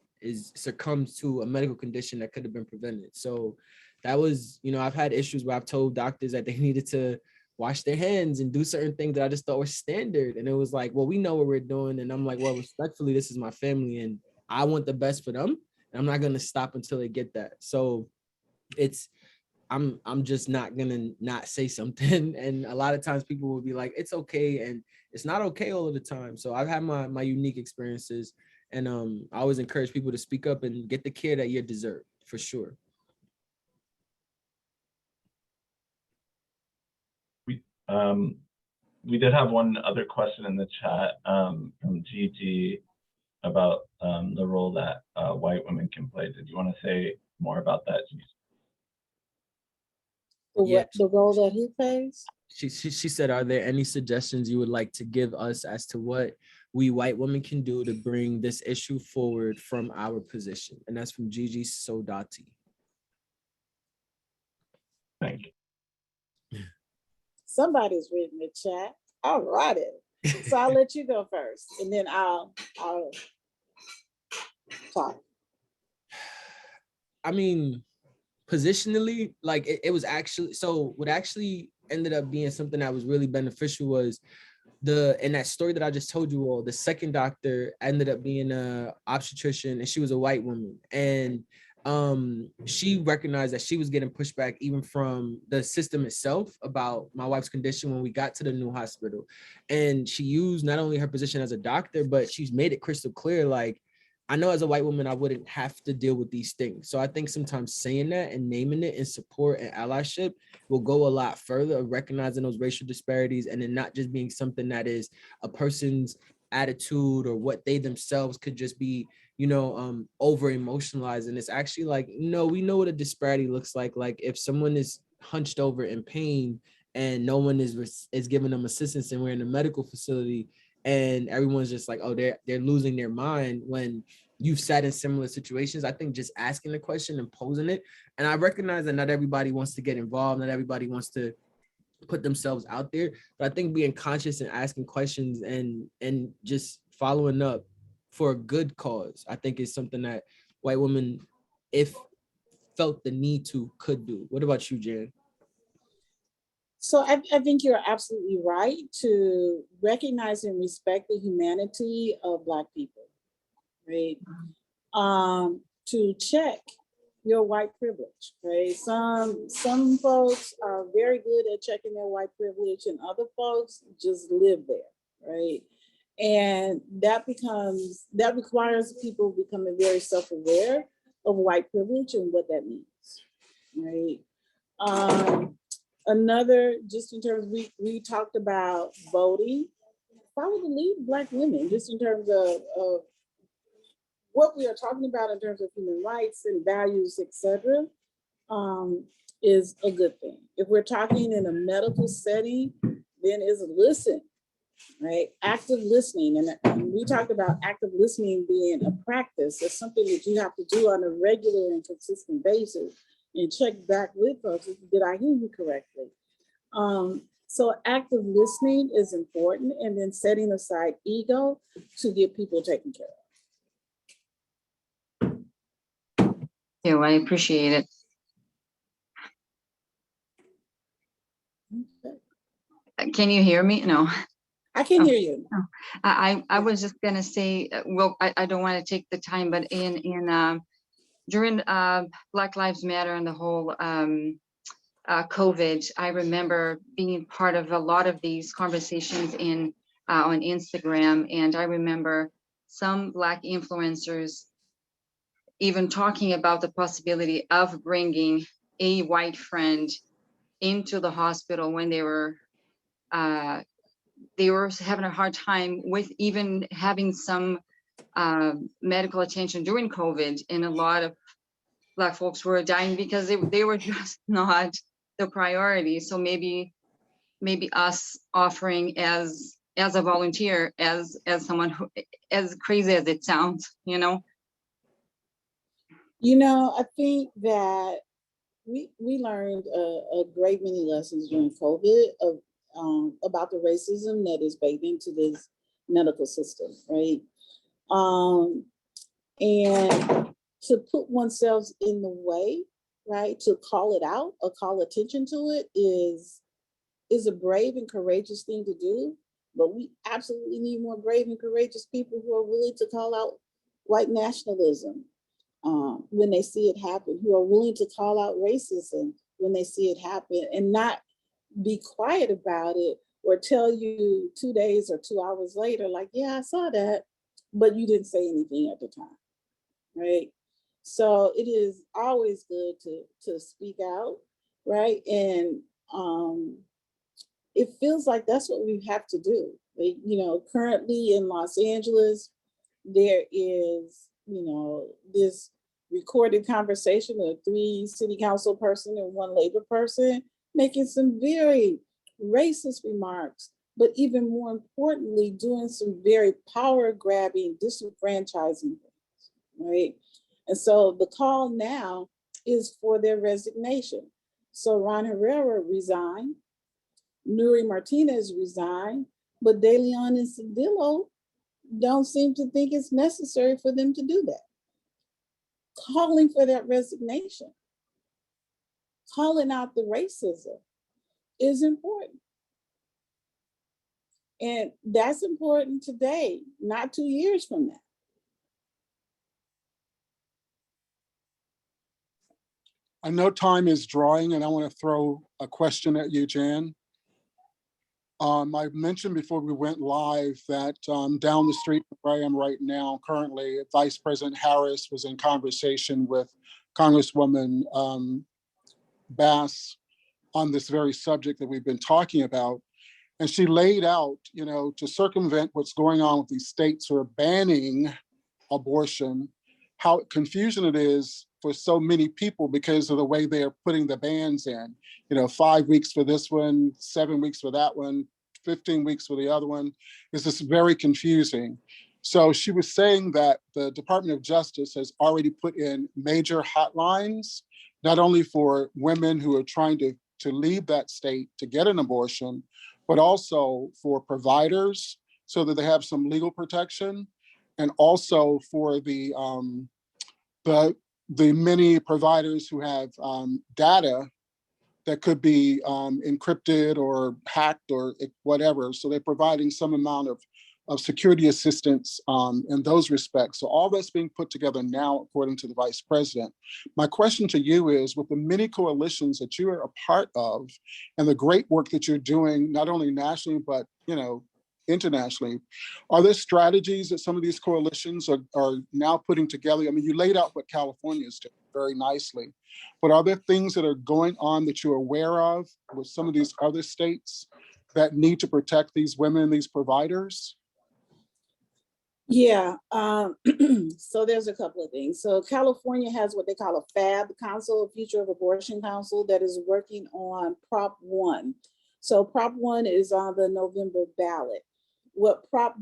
succumbs to a medical condition that could have been prevented. So that was, I've had issues where I've told doctors that they needed to wash their hands and do certain things that I just thought were standard. And it was like, well, we know what we're doing. And I'm like, well, respectfully, this is my family and I want the best for them. And I'm not going to stop until they get that. So I'm just not gonna not say something. And a lot of times people will be like, it's okay, and it's not okay all of the time. So I've had my unique experiences, and I always encourage people to speak up and get the care that you deserve, for sure. We did have one other question in the chat from Gigi about the role that white women can play. Did you want to say more about that, Gigi? The role that he plays? She said, are there any suggestions you would like to give us as to what we white women can do to bring this issue forward from our position? And that's from Gigi Sodati. Thank you. Somebody's reading the chat. All righty. So I'll let you go first, and then I'll talk. I mean, positionally, like it was actually, so what actually ended up being something that was really beneficial was in that story that I just told you all, the second doctor ended up being a obstetrician, and she was a white woman. And she recognized that she was getting pushback even from the system itself about my wife's condition when we got to the new hospital. And she used not only her position as a doctor, but she's made it crystal clear, like, I know as a white woman, I wouldn't have to deal with these things. So I think sometimes saying that and naming it in support and allyship will go a lot further of recognizing those racial disparities, and then not just being something that is a person's attitude or what they themselves could just be, over emotionalized. And it's actually like, no, we know what a disparity looks like. Like if someone is hunched over in pain and no one is giving them assistance, and we're in a medical facility, and everyone's just like, oh, they're losing their mind, when you've sat in similar situations. I think just asking the question and posing it. And I recognize that not everybody wants to get involved, not everybody wants to put themselves out there, but I think being conscious and asking questions and just following up for a good cause, I think is something that white women, if felt the need to, could do. What about you, Jan? So I think you're absolutely right to recognize and respect the humanity of Black people, right? To check your white privilege, right? Some folks are very good at checking their white privilege, and other folks just live there, right? And that requires people becoming very self-aware of white privilege and what that means, right? Another, just in terms, we talked about voting, follow the lead of Black women, just in terms of what we are talking about in terms of human rights and values, et cetera, is a good thing. If we're talking in a medical setting, then is listen, right? Active listening. And we talked about active listening being a practice. It's something that you have to do on a regular and consistent basis, and check back with folks. Did I hear you correctly? So active listening is important, and then setting aside ego to get people taken care of. Yeah, I appreciate it. Okay. Can you hear me? No. I can Oh. hear you. No. I was just gonna say, well, I don't want to take the time, but during Black Lives Matter and the whole COVID, I remember being part of a lot of these conversations on Instagram, and I remember some Black influencers even talking about the possibility of bringing a white friend into the hospital when they were having a hard time with even having some medical attention during COVID, and a lot of Black folks were dying because they were just not the priority. So maybe us offering as a volunteer, as someone who, as crazy as it sounds, you know. I think that we learned a great many lessons during COVID about the racism that is baked into this medical system, right? And to put oneself in the way, right, to call it out or call attention to it is a brave and courageous thing to do. But we absolutely need more brave and courageous people who are willing to call out white nationalism when they see it happen, who are willing to call out racism when they see it happen, and not be quiet about it or tell you 2 days or 2 hours later, like, yeah, I saw that, but you didn't say anything at the time, right? So it is always good to speak out, right? And it feels like that's what we have to do. Currently in Los Angeles, there is, this recorded conversation of 3 city council person and 1 labor person making some very racist remarks, but even more importantly, doing some very power grabbing, disenfranchising things, right? And so the call now is for their resignation. So Ron Herrera resigned, Nuri Martinez resigned, but De Leon and Cedillo don't seem to think it's necessary for them to do that. Calling for that resignation, calling out the racism is important. And that's important today, not 2 years from now. I know time is drawing, and I want to throw a question at you, Jan. I mentioned before we went live that down the street where I am right now, currently, Vice President Harris was in conversation with Congresswoman Bass on this very subject that we've been talking about. And she laid out, to circumvent what's going on with these states who are banning abortion, how confusing it is for so many people because of the way they are putting the bans in. 5 weeks for this one, 7 weeks for that one, 15 weeks for the other one. It's just very confusing. So she was saying that the Department of Justice has already put in major hotlines, not only for women who are trying to leave that state to get an abortion, but also for providers so that they have some legal protection, and also for the many providers who have data that could be encrypted or hacked or whatever. So they're providing some amount of security assistance in those respects. So all that's being put together now, according to the Vice President. My question to you is, with the many coalitions that you are a part of and the great work that you're doing, not only nationally, but internationally, are there strategies that some of these coalitions are now putting together? I mean, you laid out what California is doing very nicely, but are there things that are going on that you're aware of with some of these other states that need to protect these women, these providers? Yeah, so there's a couple of things. So California has what they call a FAB Council, a Future of Abortion Council, that is working on Prop 1. So Prop 1 is on the November ballot. What Prop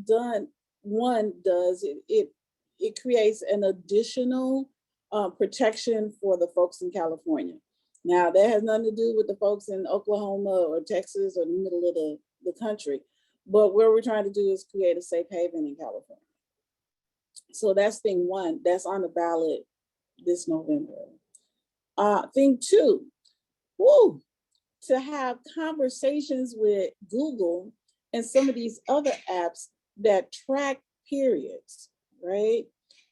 1 does, it creates an additional protection for the folks in California. Now, that has nothing to do with the folks in Oklahoma or Texas or the middle of the country. But what we're trying to do is create a safe haven in California. So that's thing one, that's on the ballot this November. Thing two, to have conversations with Google and some of these other apps that track periods, right?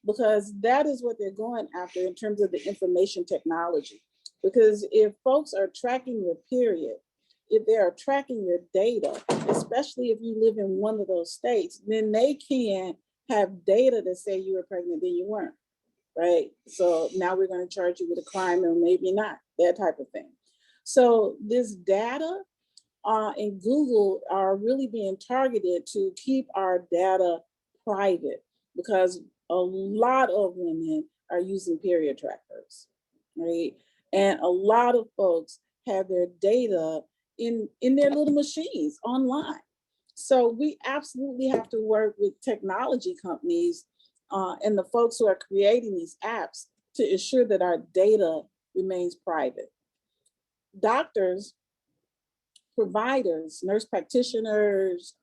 Because that is what they're going after in terms of the information technology. Because if folks are tracking your period, if they are tracking your data, especially if you live in one of those states, then they can have data that say you were pregnant, then you weren't, right? So now we're going to charge you with a crime or maybe not, that type of thing. So this data and Google are really being targeted to keep our data private, because a lot of women are using period trackers, right? And a lot of folks have their data in their little machines online. So we absolutely have to work with technology companies and the folks who are creating these apps to ensure that our data remains private. Doctors, providers, nurse practitioners,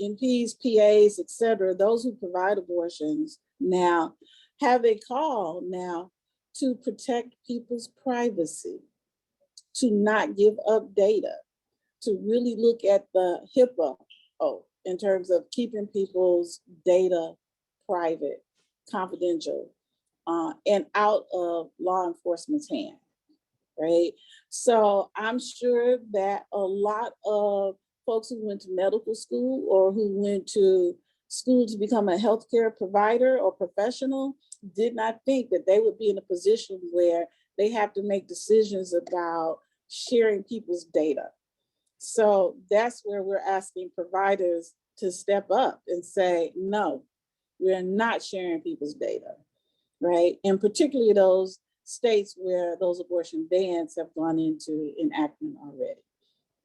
NPs, PAs, et cetera, those who provide abortions now have a call now to protect people's privacy, to not give up data, to really look at the HIPAA in terms of keeping people's data private, confidential, and out of law enforcement's hand, right? So I'm sure that a lot of folks who went to medical school or who went to school to become a healthcare provider or professional did not think that they would be in a position where they have to make decisions about sharing people's data. So that's where we're asking providers to step up and say, no, we're not sharing people's data, right? And particularly those states where those abortion bans have gone into enactment already,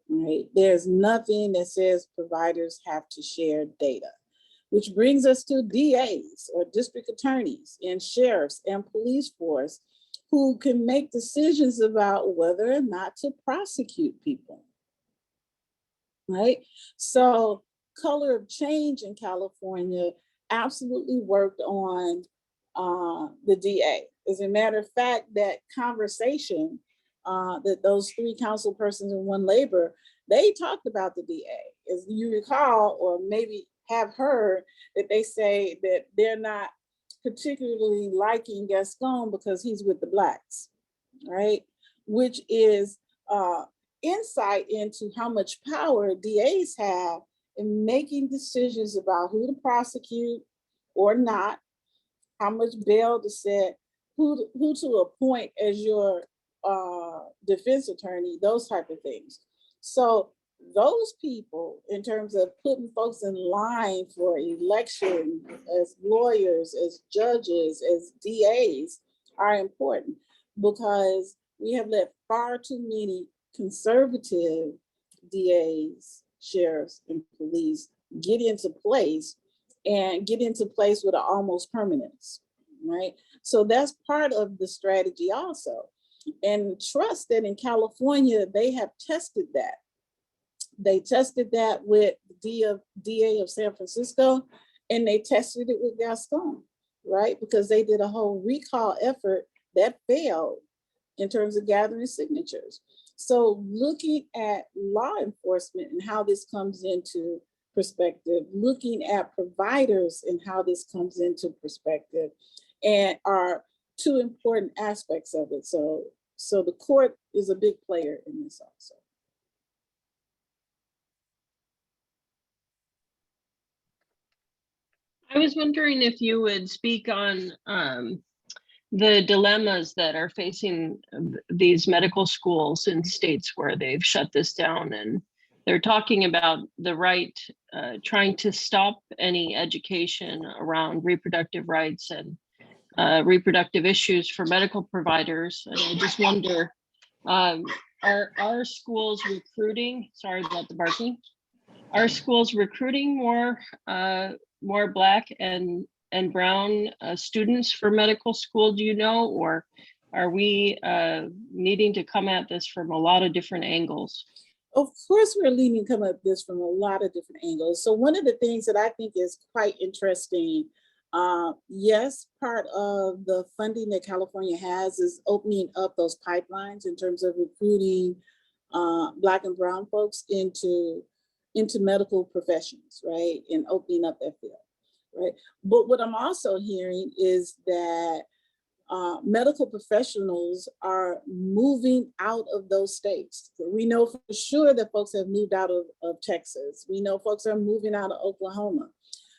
right? There's nothing that says providers have to share data, which brings us to DAs or district attorneys and sheriffs and police force who can make decisions about whether or not to prosecute people, right? So Color of Change in California absolutely worked on the DA. As a matter of fact, that conversation that those three council persons and one labor, they talked about the DA. As you recall, or maybe have heard, that they say that they're not particularly liking Gascon because he's with the Blacks, right? Which is insight into how much power DAs have in making decisions about who to prosecute or not, how much bail to set, who to appoint as your defense attorney, those type of things. So those people, in terms of putting folks in line for election as lawyers, as judges, as DAs, are important, because we have let far too many conservative DAs, sheriffs, and police get into place with an almost permanence, right? So that's part of the strategy also. And trust that in California, they have tested that. They tested that with the DA of San Francisco, and they tested it with Gascon, right? Because they did a whole recall effort that failed in terms of gathering signatures. So looking at law enforcement and how this comes into perspective, looking at providers and how this comes into perspective, and are two important aspects of it. So the court is a big player in this also. I was wondering if you would speak on the dilemmas that are facing these medical schools in states where they've shut this down, and they're talking about the right, trying to stop any education around reproductive rights and reproductive issues for medical providers. And I just wonder, are our schools recruiting, sorry about the barking, are schools recruiting more Black and brown students for medical school, do you know? Or Are we needing to come at this from a lot of different angles? Of course, we're leading come at this from a lot of different angles. So one of the things that I think is quite interesting, yes, part of the funding that California has is opening up those pipelines in terms of recruiting Black and brown folks into medical professions, right? And opening up that field, right? But what I'm also hearing is that medical professionals are moving out of those states. We know for sure that folks have moved out of Texas. We know folks are moving out of Oklahoma.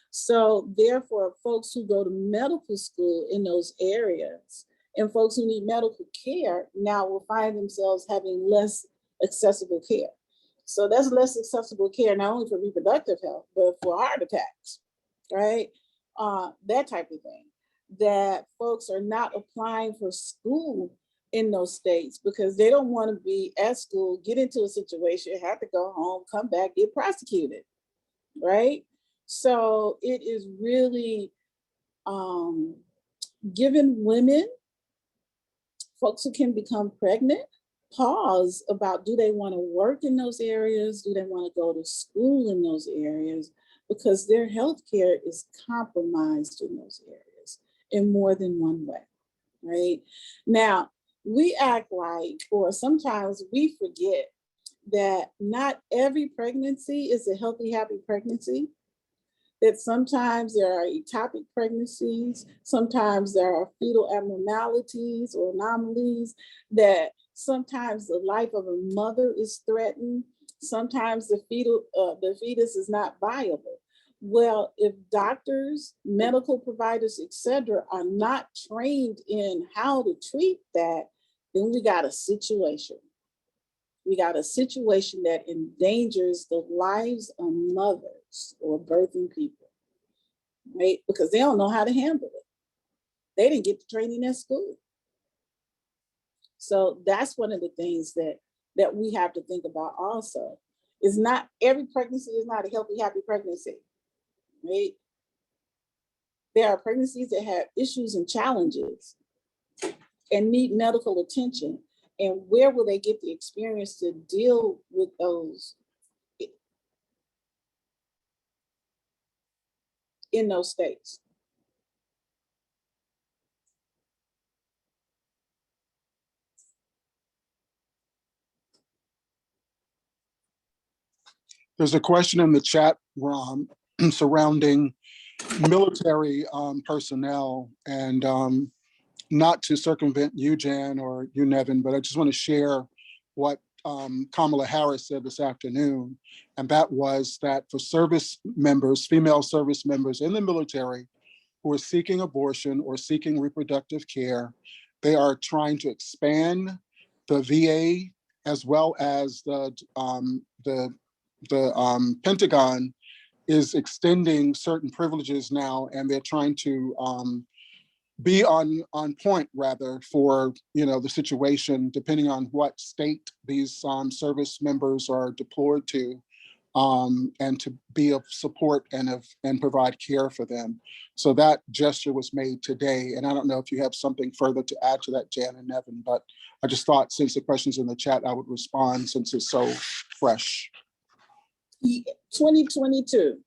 So therefore, folks who go to medical school in those areas and folks who need medical care now will find themselves having less accessible care. So that's less accessible care, not only for reproductive health, but for heart attacks, right? That type of thing. That folks are not applying for school in those states because they don't want to be at school, get into a situation, have to go home, come back, get prosecuted, right? So it is really giving women, folks who can become pregnant, pause about, do they want to work in those areas? Do they want to go to school in those areas? Because their health care is compromised in those areas in more than one way, right? Now, we act like, or sometimes we forget that not every pregnancy is a healthy, happy pregnancy. That sometimes there are ectopic pregnancies, sometimes there are fetal abnormalities or anomalies, that sometimes the life of a mother is threatened, sometimes the fetus is not viable. Well, if doctors, medical providers, et cetera, are not trained in how to treat that, then we got a situation. We got a situation that endangers the lives of mothers or birthing people, right? Because they don't know how to handle it. They didn't get the training at school. So that's one of the things that we have to think about also. Is not every pregnancy is not a healthy, happy pregnancy, right? There are pregnancies that have issues and challenges and need medical attention. And where will they get the experience to deal with those in those states? There's a question in the chat, Ron, surrounding military personnel, and not to circumvent you, Jan, or you, Nevin, but I just want to share what Kamala Harris said this afternoon, and that was that for service members, female service members in the military who are seeking abortion or seeking reproductive care, they are trying to expand the VA as well as the Pentagon is extending certain privileges now, and they're trying to be on point rather for the situation, depending on what state these service members are deployed to, and to be of support and provide care for them. So that gesture was made today, and I don't know if you have something further to add to that, Jan and Nevin, but I just thought since the question's in the chat, I would respond since it's so fresh. 2022.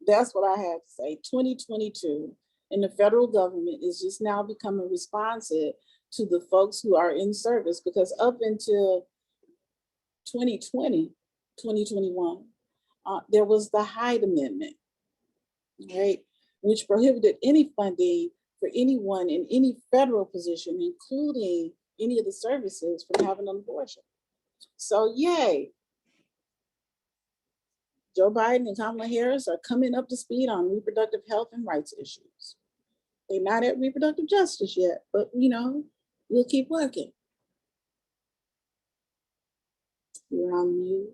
That's what I have to say. 2022, and the federal government is just now becoming responsive to the folks who are in service, because up until 2020, 2021, there was the Hyde Amendment, right, which prohibited any funding for anyone in any federal position, including any of the services, from having an abortion. So yay. Joe Biden and Kamala Harris are coming up to speed on reproductive health and rights issues. They're not at reproductive justice yet, but we'll keep working. You're on mute.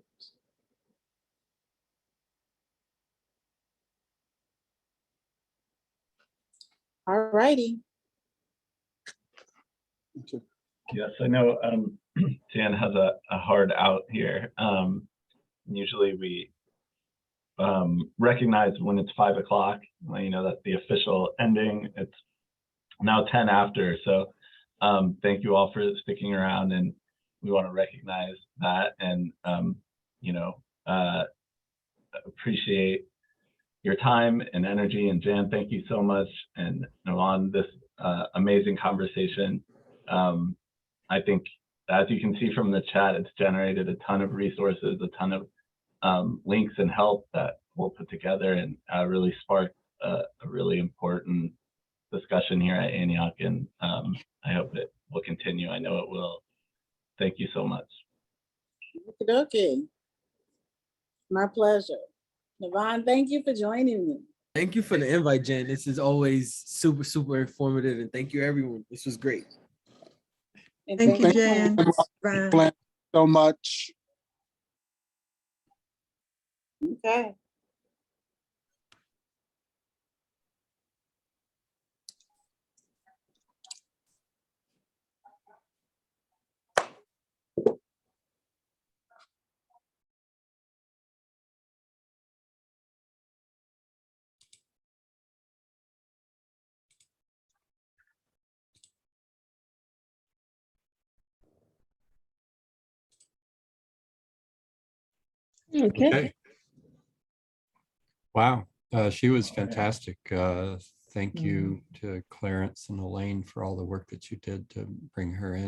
All righty. Okay. Yes, I know Jan has a hard out here. Usually we recognize when it's 5 o'clock, that's the official ending. It's now 10 after. So thank you all for sticking around, and we want to recognize that, and appreciate your time and energy. And Jan, thank you so much. And on this amazing conversation. I think, as you can see from the chat, it's generated a ton of resources, a ton of links and help that we'll put together, and really sparked a really important discussion here at Antioch. And I hope it will continue. I know it will. Thank you so much. Okay. My pleasure. Navon, thank you for joining me. Thank you for the invite, Jen. This is always super, super informative. And thank you, everyone. This was great. And Thank you, you, Jan. Clarence. Bye. So much. Okay. Okay. Okay. Wow, she was fantastic. Thank you to Clarence and Elaine for all the work that you did to bring her in.